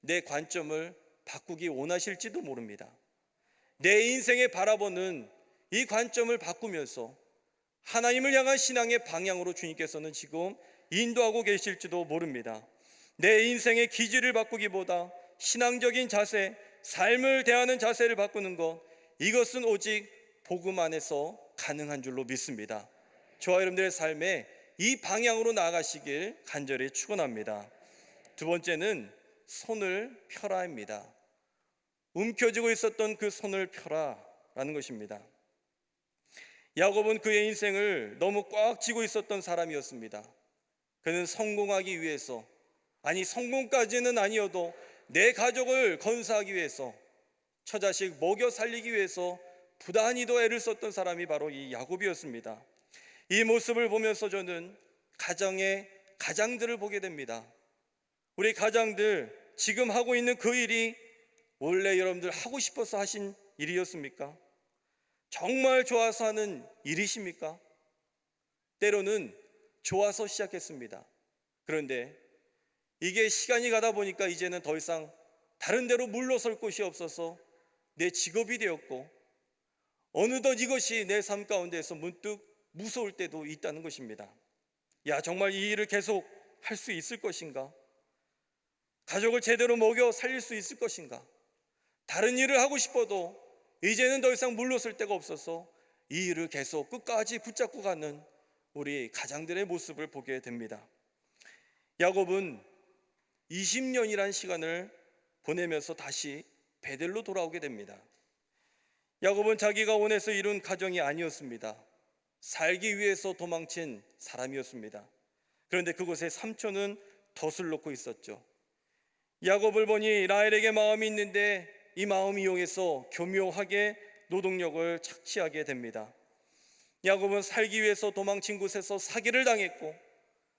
내 관점을 바꾸기 원하실지도 모릅니다. 내 인생에 바라보는 이 관점을 바꾸면서 하나님을 향한 신앙의 방향으로 주님께서는 지금 인도하고 계실지도 모릅니다. 내 인생의 기질을 바꾸기보다 신앙적인 자세, 삶을 대하는 자세를 바꾸는 것, 이것은 오직 복음 안에서 가능한 줄로 믿습니다. 저와 여러분들의 삶에 이 방향으로 나아가시길 간절히 축원합니다. 두 번째는 손을 펴라입니다. 움켜쥐고 있었던 그 손을 펴라라는 것입니다. 야곱은 그의 인생을 너무 꽉 쥐고 있었던 사람이었습니다. 그는 성공하기 위해서, 아니 성공까지는 아니어도 내 가족을 건사하기 위해서, 처자식 먹여 살리기 위해서 부단히도 애를 썼던 사람이 바로 이 야곱이었습니다. 이 모습을 보면서 저는 가장들을 보게 됩니다. 우리 가장들, 지금 하고 있는 그 일이 원래 여러분들 하고 싶어서 하신 일이었습니까? 정말 좋아서 하는 일이십니까? 때로는 좋아서 시작했습니다. 그런데 이게 시간이 가다 보니까 이제는 더 이상 다른 데로 물러설 곳이 없어서 내 직업이 되었고, 어느덧 이것이 내 삶 가운데에서 문득 무서울 때도 있다는 것입니다. 야, 정말 이 일을 계속 할 수 있을 것인가? 가족을 제대로 먹여 살릴 수 있을 것인가? 다른 일을 하고 싶어도 이제는 더 이상 물러설 데가 없어서 이 일을 계속 끝까지 붙잡고 가는 우리 가장들의 모습을 보게 됩니다. 야곱은 20년이란 시간을 보내면서 다시 베델로 돌아오게 됩니다. 야곱은 자기가 원해서 이룬 가정이 아니었습니다. 살기 위해서 도망친 사람이었습니다. 그런데 그곳에 삼촌은 덫을 놓고 있었죠. 야곱을 보니 라헬에게 마음이 있는데 이 마음을 이용해서 교묘하게 노동력을 착취하게 됩니다. 야곱은 살기 위해서 도망친 곳에서 사기를 당했고,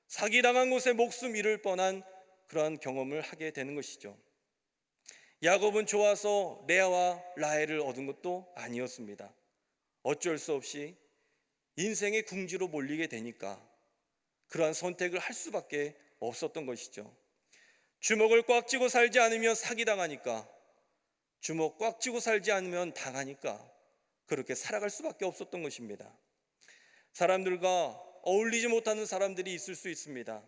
사기당한 곳에 목숨 잃을 뻔한 그러한 경험을 하게 되는 것이죠. 야곱은 좋아서 레아와 라헬을 얻은 것도 아니었습니다. 어쩔 수 없이 인생의 궁지로 몰리게 되니까 그러한 선택을 할 수밖에 없었던 것이죠. 주먹을 꽉 쥐고 살지 않으면 사기당하니까, 주먹 꽉 쥐고 살지 않으면 당하니까 그렇게 살아갈 수밖에 없었던 것입니다. 사람들과 어울리지 못하는 사람들이 있을 수 있습니다.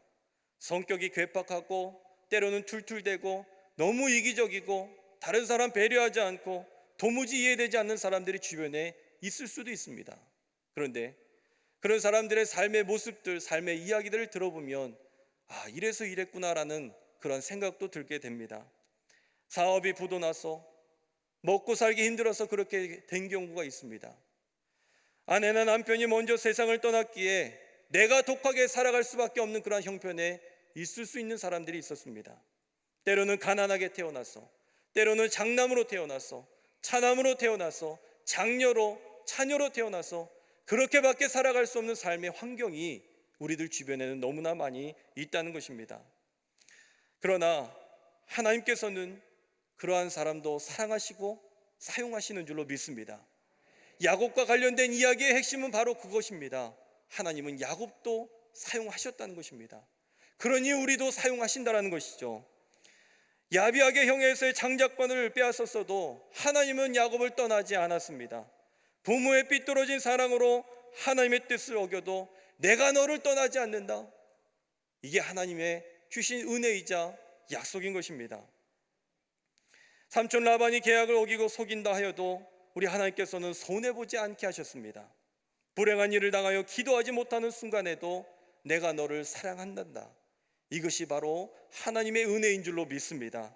성격이 괴팍하고 때로는 툴툴대고 너무 이기적이고 다른 사람 배려하지 않고 도무지 이해되지 않는 사람들이 주변에 있을 수도 있습니다. 그런데 그런 사람들의 삶의 모습들, 삶의 이야기들을 들어보면 이래서 이랬구나라는 그런 생각도 들게 됩니다. 사업이 부도나서 먹고 살기 힘들어서 그렇게 된 경우가 있습니다. 아내나 남편이 먼저 세상을 떠났기에 내가 독하게 살아갈 수밖에 없는 그런 형편에 있을 수 있는 사람들이 있었습니다. 때로는 가난하게 태어나서, 때로는 장남으로 태어나서, 차남으로 태어나서, 장녀로, 차녀로 태어나서 그렇게밖에 살아갈 수 없는 삶의 환경이 우리들 주변에는 너무나 많이 있다는 것입니다. 그러나 하나님께서는 그러한 사람도 사랑하시고 사용하시는 줄로 믿습니다. 야곱과 관련된 이야기의 핵심은 바로 그것입니다. 하나님은 야곱도 사용하셨다는 것입니다. 그러니 우리도 사용하신다는 것이죠. 야비하게 형에서의 장자권을 빼앗았어도 하나님은 야곱을 떠나지 않았습니다. 부모의 삐뚤어진 사랑으로 하나님의 뜻을 어겨도 내가 너를 떠나지 않는다. 이게 하나님의 주신 은혜이자 약속인 것입니다. 삼촌 라반이 계약을 어기고 속인다 하여도 우리 하나님께서는 손해보지 않게 하셨습니다. 불행한 일을 당하여 기도하지 못하는 순간에도 내가 너를 사랑한단다. 이것이 바로 하나님의 은혜인 줄로 믿습니다.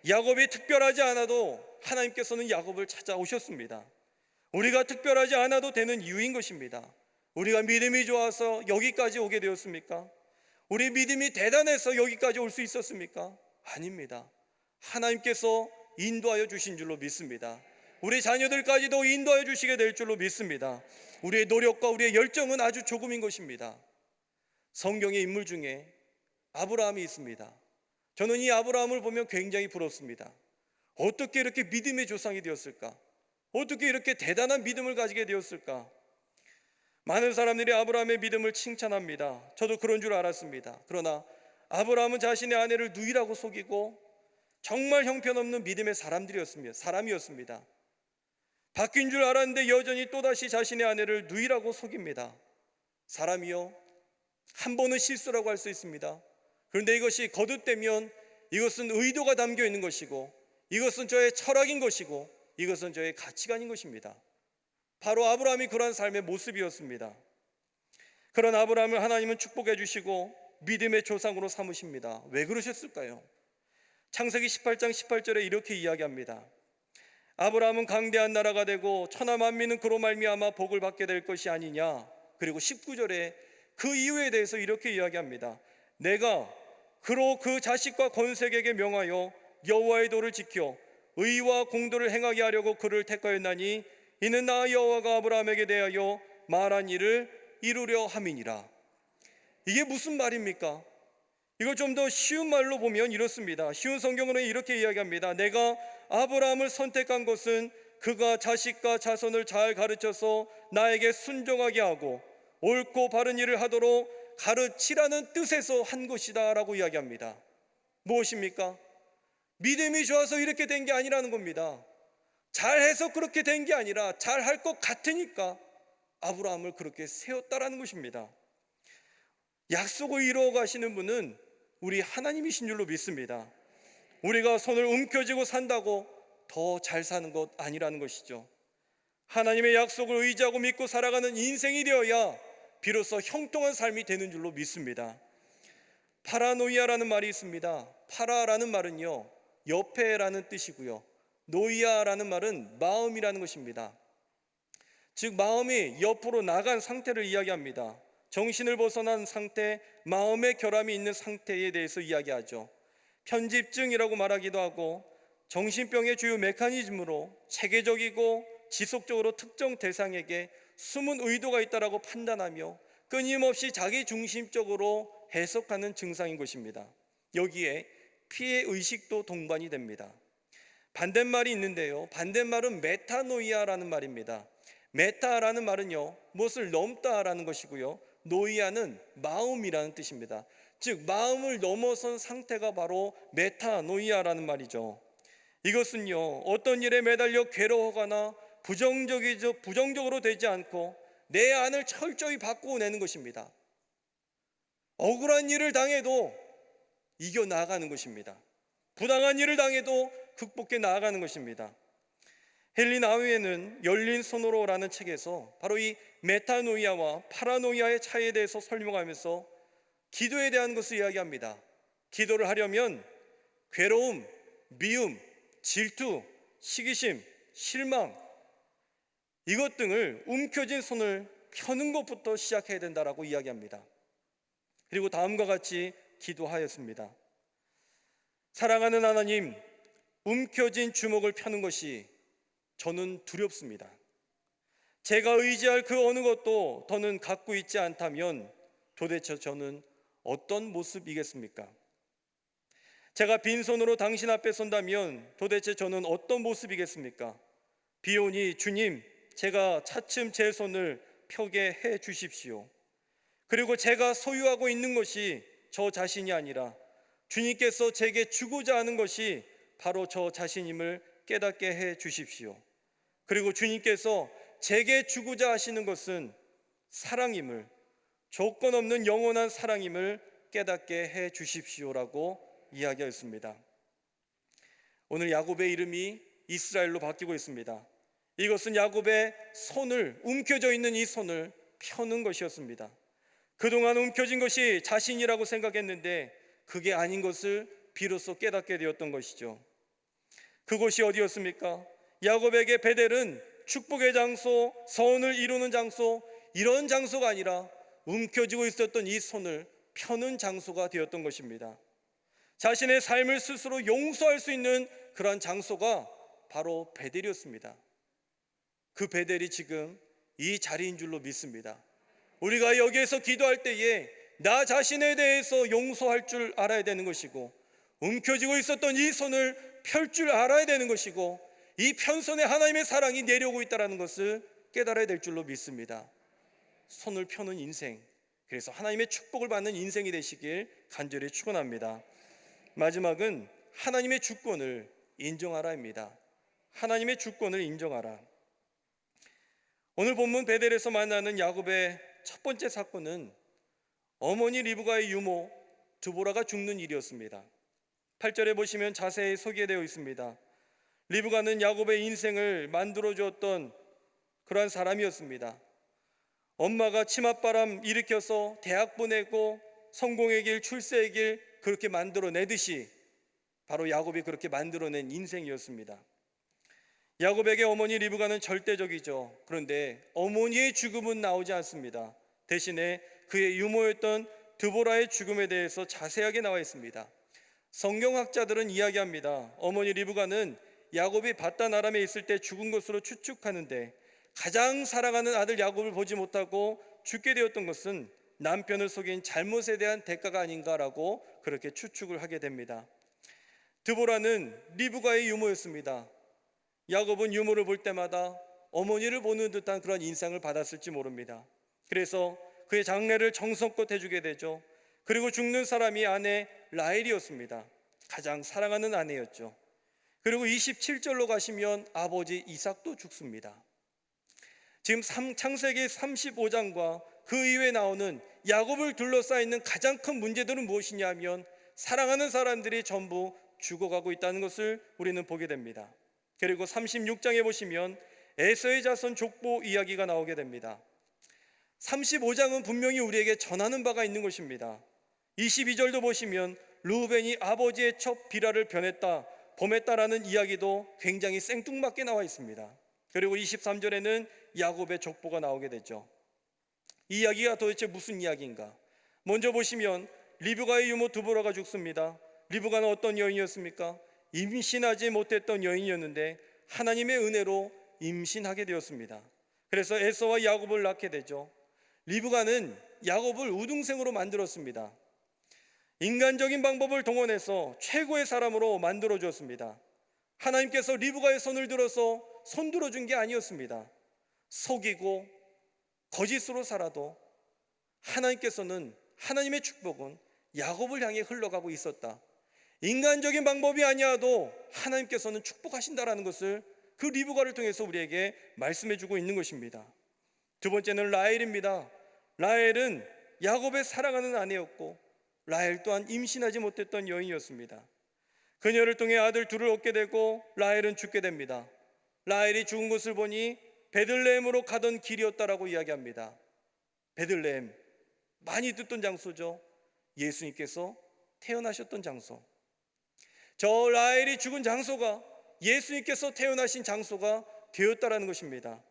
야곱이 특별하지 않아도 하나님께서는 야곱을 찾아오셨습니다. 우리가 특별하지 않아도 되는 이유인 것입니다. 우리가 믿음이 좋아서 여기까지 오게 되었습니까? 우리 믿음이 대단해서 여기까지 올 수 있었습니까? 아닙니다. 하나님께서 인도하여 주신 줄로 믿습니다. 우리 자녀들까지도 인도하여 주시게 될 줄로 믿습니다. 우리의 노력과 우리의 열정은 아주 조금인 것입니다. 성경의 인물 중에 아브라함이 있습니다. 저는 이 아브라함을 보면 굉장히 부럽습니다. 어떻게 이렇게 믿음의 조상이 되었을까? 어떻게 이렇게 대단한 믿음을 가지게 되었을까? 많은 사람들이 아브라함의 믿음을 칭찬합니다. 저도 그런 줄 알았습니다. 그러나 아브라함은 자신의 아내를 누이라고 속이고 정말 형편없는 믿음의 사람이었습니다. 바뀐 줄 알았는데 여전히 또다시 자신의 아내를 누이라고 속입니다. 사람이요, 한 번은 실수라고 할 수 있습니다. 그런데 이것이 거듭되면 이것은 의도가 담겨 있는 것이고, 이것은 저의 철학인 것이고, 이것은 저의 가치관인 것입니다. 바로 아브라함이 그러한 삶의 모습이었습니다. 그런 아브라함을 하나님은 축복해 주시고 믿음의 조상으로 삼으십니다. 왜 그러셨을까요? 창세기 18장 18절에 이렇게 이야기합니다. 아브라함은 강대한 나라가 되고 천하 만민은 그로 말미암아 복을 받게 될 것이 아니냐. 그리고 19절에 그 이유에 대해서 이렇게 이야기합니다. 내가 그로 그 자식과 권색에게 명하여 여호와의 도를 지켜 의와 공도를 행하게 하려고 그를 택하였나니 이는 나 여호와가 아브라함에게 대하여 말한 일을 이루려 함이니라. 이게 무슨 말입니까? 이걸 좀 더 쉬운 말로 보면 이렇습니다. 쉬운 성경으로는 이렇게 이야기합니다. 내가 아브라함을 선택한 것은 그가 자식과 자손을 잘 가르쳐서 나에게 순종하게 하고 옳고 바른 일을 하도록 가르치라는 뜻에서 한 것이다 라고 이야기합니다. 무엇입니까? 믿음이 좋아서 이렇게 된 게 아니라는 겁니다. 잘해서 그렇게 된 게 아니라 잘할 것 같으니까 아브라함을 그렇게 세웠다라는 것입니다. 약속을 이루어 가시는 분은 우리 하나님이신 줄로 믿습니다. 우리가 손을 움켜쥐고 산다고 더 잘 사는 것 아니라는 것이죠. 하나님의 약속을 의지하고 믿고 살아가는 인생이 되어야 비로소 형통한 삶이 되는 줄로 믿습니다. 파라노이아라는 말이 있습니다. 파라라는 말은요, 옆에라는 뜻이고요, 노이아라는 말은 마음이라는 것입니다. 즉 마음이 옆으로 나간 상태를 이야기합니다. 정신을 벗어난 상태, 마음의 결함이 있는 상태에 대해서 이야기하죠. 편집증이라고 말하기도 하고, 정신병의 주요 메커니즘으로 체계적이고 지속적으로 특정 대상에게 숨은 의도가 있다라고 판단하며 끊임없이 자기 중심적으로 해석하는 증상인 것입니다. 여기에 피해 의식도 동반이 됩니다. 반대말이 있는데요, 반대말은 메타노이아라는 말입니다. 메타라는 말은요, 무엇을 넘다라는 것이고요, 노이아는 마음이라는 뜻입니다. 즉 마음을 넘어선 상태가 바로 메타노이아라는 말이죠. 이것은요, 어떤 일에 매달려 괴로워하거나 부정적으로 되지 않고 내 안을 철저히 바꾸어내는 것입니다. 억울한 일을 당해도 이겨 나가는 것입니다. 부당한 일을 당해도 극복해 나아가는 것입니다. 헨리 나우에는 열린 손으로라는 책에서 바로 이 메타노이아와 파라노이아의 차이에 대해서 설명하면서 기도에 대한 것을 이야기합니다. 기도를 하려면 괴로움, 미움, 질투, 시기심, 실망, 이것 등을 움켜쥔 손을 펴는 것부터 시작해야 된다라고 이야기합니다. 그리고 다음과 같이 기도하였습니다. 사랑하는 하나님, 움켜쥔 주먹을 펴는 것이 저는 두렵습니다. 제가 의지할 그 어느 것도 더는 갖고 있지 않다면 도대체 저는 어떤 모습이겠습니까? 제가 빈손으로 당신 앞에 선다면 도대체 저는 어떤 모습이겠습니까? 비오니 주님, 제가 차츰 제 손을 펴게 해 주십시오. 그리고 제가 소유하고 있는 것이 저 자신이 아니라 주님께서 제게 주고자 하는 것이 바로 저 자신임을 깨닫게 해 주십시오. 그리고 주님께서 제게 주고자 하시는 것은 사랑임을, 조건 없는 영원한 사랑임을 깨닫게 해 주십시오라고 이야기하였습니다. 오늘 야곱의 이름이 이스라엘로 바뀌고 있습니다. 이것은 야곱의 손을, 움켜져 있는 이 손을 펴는 것이었습니다. 그동안 움켜진 것이 자신이라고 생각했는데 그게 아닌 것을 비로소 깨닫게 되었던 것이죠. 그곳이 어디였습니까? 야곱에게 베델은 축복의 장소, 선을 이루는 장소, 이런 장소가 아니라 움켜쥐고 있었던 이 손을 펴는 장소가 되었던 것입니다. 자신의 삶을 스스로 용서할 수 있는 그러한 장소가 바로 베델이었습니다. 그 베델이 지금 이 자리인 줄로 믿습니다. 우리가 여기에서 기도할 때에 나 자신에 대해서 용서할 줄 알아야 되는 것이고, 움켜쥐고 있었던 이 손을 펼 줄 알아야 되는 것이고, 이 편손에 하나님의 사랑이 내려오고 있다는 것을 깨달아야 될 줄로 믿습니다. 손을 펴는 인생, 그래서 하나님의 축복을 받는 인생이 되시길 간절히 축원합니다. 마지막은 하나님의 주권을 인정하라입니다. 하나님의 주권을 인정하라. 오늘 본문 베델에서 만나는 야곱의 첫 번째 사건은 어머니 리브가의 유모 드보라가 죽는 일이었습니다. 8절에 보시면 자세히 소개되어 있습니다. 리브가는 야곱의 인생을 만들어 주었던 그러한 사람이었습니다. 엄마가 치맛바람 일으켜서 대학 보내고 성공의 길, 출세의 길 그렇게 만들어내듯이 바로 야곱이 그렇게 만들어낸 인생이었습니다. 야곱에게 어머니 리브가는 절대적이죠. 그런데 어머니의 죽음은 나오지 않습니다. 대신에 그의 유모였던 드보라의 죽음에 대해서 자세하게 나와 있습니다. 성경학자들은 이야기합니다. 어머니 리브가는 야곱이 바단 아람에 있을 때 죽은 것으로 추측하는데, 가장 사랑하는 아들 야곱을 보지 못하고 죽게 되었던 것은 남편을 속인 잘못에 대한 대가가 아닌가라고 그렇게 추측을 하게 됩니다. 드보라는 리브가의 유모였습니다. 야곱은 유모를 볼 때마다 어머니를 보는 듯한 그런 인상을 받았을지 모릅니다. 그래서 그의 장례를 정성껏 해주게 되죠. 그리고 죽는 사람이 아내 라헬이었습니다. 가장 사랑하는 아내였죠. 그리고 27절로 가시면 아버지 이삭도 죽습니다. 지금 창세기 35장과 그 이후에 나오는 야곱을 둘러싸이는 가장 큰 문제들은 무엇이냐 하면 사랑하는 사람들이 전부 죽어가고 있다는 것을 우리는 보게 됩니다. 그리고 36장에 보시면 에서의 자손 족보 이야기가 나오게 됩니다. 35장은 분명히 우리에게 전하는 바가 있는 것입니다. 22절도 보시면 르우벤이 아버지의 첩 비라를 범했다라는 이야기도 굉장히 생뚱맞게 나와 있습니다. 그리고 23절에는 야곱의 족보가 나오게 되죠. 이 이야기가 도대체 무슨 이야기인가? 먼저 보시면 리브가의 유모 드보라가 죽습니다. 리브가는 어떤 여인이었습니까? 임신하지 못했던 여인이었는데 하나님의 은혜로 임신하게 되었습니다. 그래서 에서와 야곱을 낳게 되죠. 리브가는 야곱을 우등생으로 만들었습니다. 인간적인 방법을 동원해서 최고의 사람으로 만들어 주었습니다. 하나님께서 리브가의 손을 들어서 손들어 준 게 아니었습니다. 속이고 거짓으로 살아도 하나님께서는, 하나님의 축복은 야곱을 향해 흘러가고 있었다. 인간적인 방법이 아니어도 하나님께서는 축복하신다라는 것을 그 리브가를 통해서 우리에게 말씀해 주고 있는 것입니다. 두 번째는 라헬입니다. 라헬은 야곱의 사랑하는 아내였고 라헬 또한 임신하지 못했던 여인이었습니다. 그녀를 통해 아들 둘을 얻게 되고 라헬은 죽게 됩니다. 라헬이 죽은 것을 보니 베들레헴으로 가던 길이었다라고 이야기합니다. 베들레헴, 많이 듣던 장소죠. 예수님께서 태어나셨던 장소. 저 라헬이 죽은 장소가 예수님께서 태어나신 장소가 되었다라는 것입니다.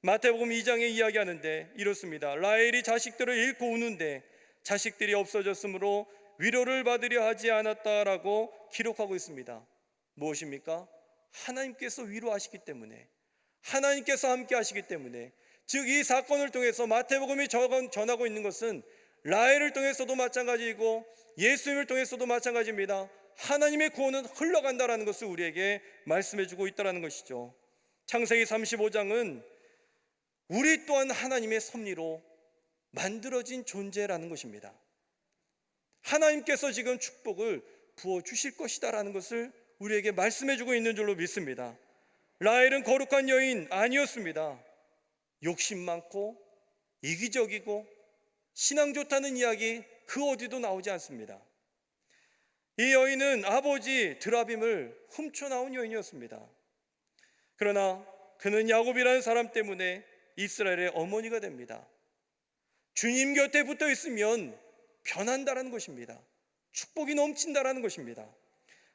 마태복음 2장에 이야기하는데 이렇습니다. 라헬이 자식들을 잃고 우는데 자식들이 없어졌으므로 위로를 받으려 하지 않았다라고 기록하고 있습니다. 무엇입니까? 하나님께서 위로하시기 때문에, 하나님께서 함께 하시기 때문에, 즉 이 사건을 통해서 마태복음이 전하고 있는 것은 라헬을 통해서도 마찬가지이고 예수님을 통해서도 마찬가지입니다. 하나님의 구원은 흘러간다라는 것을 우리에게 말씀해주고 있다는 것이죠. 창세기 35장은 우리 또한 하나님의 섭리로 만들어진 존재라는 것입니다. 하나님께서 지금 축복을 부어주실 것이다라는 것을 우리에게 말씀해주고 있는 줄로 믿습니다. 라헬은 거룩한 여인 아니었습니다. 욕심 많고 이기적이고 신앙 좋다는 이야기 그 어디도 나오지 않습니다. 이 여인은 아버지 드라빔을 훔쳐나온 여인이었습니다. 그러나 그는 야곱이라는 사람 때문에 이스라엘의 어머니가 됩니다. 주님 곁에 붙어 있으면 변한다는 것입니다. 축복이 넘친다는 것입니다.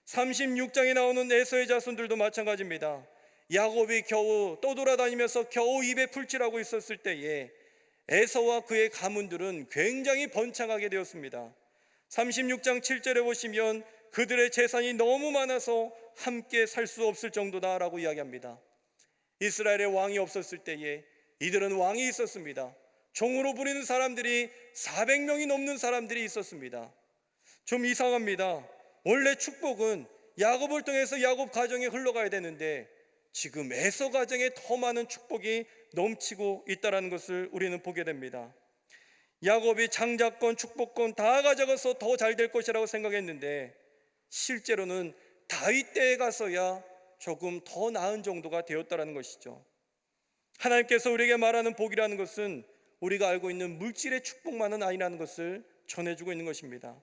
36장에 나오는 에서의 자손들도 마찬가지입니다. 야곱이 겨우 떠돌아다니면서 겨우 입에 풀칠하고 있었을 때에 에서와 그의 가문들은 굉장히 번창하게 되었습니다. 36장 7절에 보시면 그들의 재산이 너무 많아서 함께 살 수 없을 정도다라고 이야기합니다. 이스라엘의 왕이 없었을 때에 이들은 왕이 있었습니다. 종으로 부리는 사람들이 400명이 넘는 사람들이 있었습니다. 좀 이상합니다. 원래 축복은 야곱을 통해서 야곱 가정에 흘러가야 되는데 지금 에서 가정에 더 많은 축복이 넘치고 있다는 것을 우리는 보게 됩니다. 야곱이 장자권, 축복권 다 가져가서 더 잘 될 것이라고 생각했는데 실제로는 다윗 때에 가서야 조금 더 나은 정도가 되었다는 것이죠. 하나님께서 우리에게 말하는 복이라는 것은 우리가 알고 있는 물질의 축복만은 아니라는 것을 전해주고 있는 것입니다.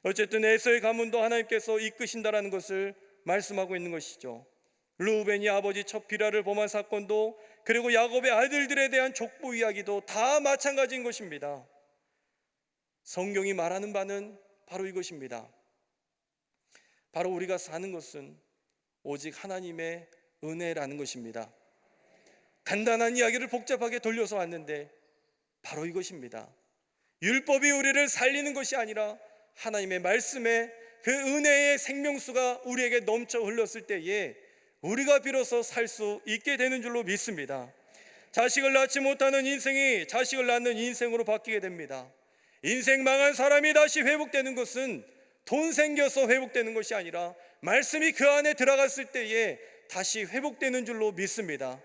어쨌든 에서의 가문도 하나님께서 이끄신다라는 것을 말씀하고 있는 것이죠. 르우벤이 아버지 첫 비라를 범한 사건도 그리고 야곱의 아들들에 대한 족보 이야기도 다 마찬가지인 것입니다. 성경이 말하는 바는 바로 이것입니다. 바로 우리가 사는 것은 오직 하나님의 은혜라는 것입니다. 간단한 이야기를 복잡하게 돌려서 왔는데 바로 이것입니다. 율법이 우리를 살리는 것이 아니라 하나님의 말씀에 그 은혜의 생명수가 우리에게 넘쳐 흘렀을 때에 우리가 비로소 살 수 있게 되는 줄로 믿습니다. 자식을 낳지 못하는 인생이 자식을 낳는 인생으로 바뀌게 됩니다. 인생 망한 사람이 다시 회복되는 것은 돈 생겨서 회복되는 것이 아니라 말씀이 그 안에 들어갔을 때에 다시 회복되는 줄로 믿습니다.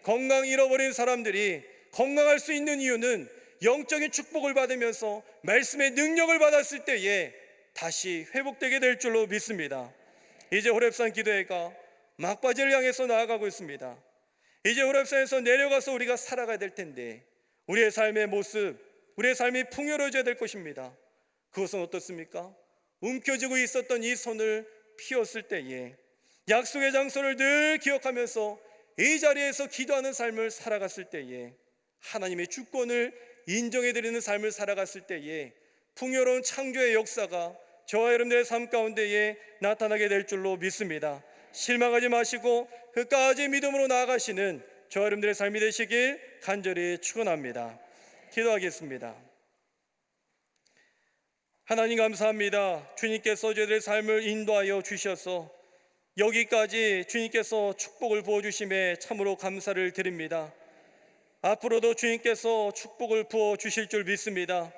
건강 잃어버린 사람들이 건강할 수 있는 이유는 영적인 축복을 받으면서 말씀의 능력을 받았을 때에 다시 회복되게 될 줄로 믿습니다. 이제 호렙산 기도회가 막바지를 향해서 나아가고 있습니다. 이제 호렙산에서 내려가서 우리가 살아가야 될 텐데 우리의 삶의 모습, 우리의 삶이 풍요로워져야 될 것입니다. 그것은 어떻습니까? 움켜쥐고 있었던 이 손을 피웠을 때에 약속의 장소를 늘 기억하면서 이 자리에서 기도하는 삶을 살아갔을 때에 하나님의 주권을 인정해드리는 삶을 살아갔을 때에 풍요로운 창조의 역사가 저와 여러분들의 삶 가운데에 나타나게 될 줄로 믿습니다. 실망하지 마시고 끝까지 믿음으로 나아가시는 저와 여러분들의 삶이 되시길 간절히 축원합니다. 기도하겠습니다. 하나님 감사합니다. 주님께서 저희들의 삶을 인도하여 주셔서 여기까지 주님께서 축복을 부어주심에 참으로 감사를 드립니다. 앞으로도 주님께서 축복을 부어주실 줄 믿습니다.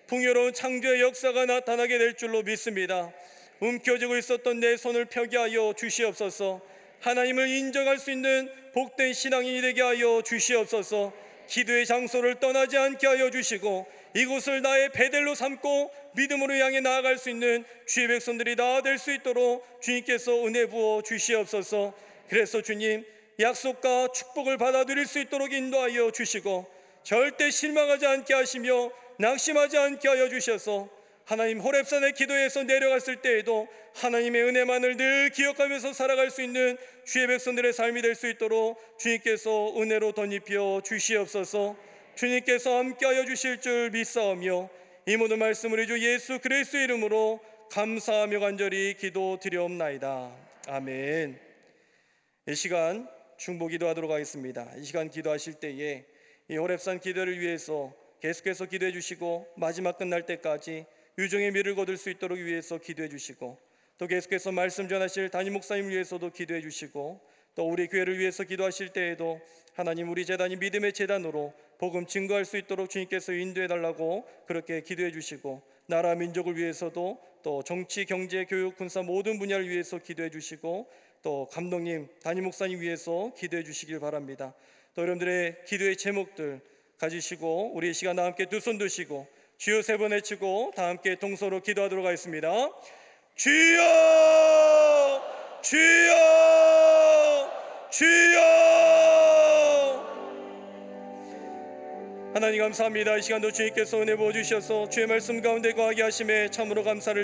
풍요로운 창조의 역사가 나타나게 될 줄로 믿습니다. 움켜쥐고 있었던 내 손을 펴게 하여 주시옵소서. 하나님을 인정할 수 있는 복된 신앙인이 되게 하여 주시옵소서. 기도의 장소를 떠나지 않게 하여 주시고 이곳을 나의 베델로 삼고 믿음으로 향해 나아갈 수 있는 주의 백성들이 다 될 수 있도록 주님께서 은혜 부어 주시옵소서. 그래서 주님, 약속과 축복을 받아들일 수 있도록 인도하여 주시고 절대 실망하지 않게 하시며 낙심하지 않게 하여 주셔서 하나님, 호렙산의 기도에서 내려갔을 때에도 하나님의 은혜만을 늘 기억하면서 살아갈 수 있는 주의 백성들의 삶이 될 수 있도록 주님께서 은혜로 덧입혀 주시옵소서. 주님께서 함께하여 주실 줄 믿사오며 이 모든 말씀을 우리 주 예수 그리스도의 이름으로 감사하며 간절히 기도드리옵나이다. 아멘. 이 시간 중보 기도하도록 하겠습니다. 이 시간 기도하실 때에 이 호렙산 기도를 위해서 계속해서 기도해 주시고 마지막 끝날 때까지 유종의 미를 거둘 수 있도록 위해서 기도해 주시고, 또 계속해서 말씀 전하실 담임 목사님을 위해서도 기도해 주시고, 또 우리 교회를 위해서 기도하실 때에도 하나님, 우리 재단이 믿음의 재단으로 복음 증거할 수 있도록 주님께서 인도해 달라고 그렇게 기도해 주시고, 나라 민족을 위해서도 또 정치, 경제, 교육, 군사 모든 분야를 위해서 기도해 주시고, 또 감독님, 담임 목사님 위해서 기도해 주시길 바랍니다. 또 여러분들의 기도의 제목들 가지시고 우리 이 시간 다 함께 두 손 드시고 주여 세 번 외치고 다 함께 동서로 기도하도록 하겠습니다. 주여, 주여, 주여. 하나님 감사합니다. 이 시간도 주님께서 은혜 부어주셔서 주의 말씀 가운데 거하게 하심에 참으로 감사를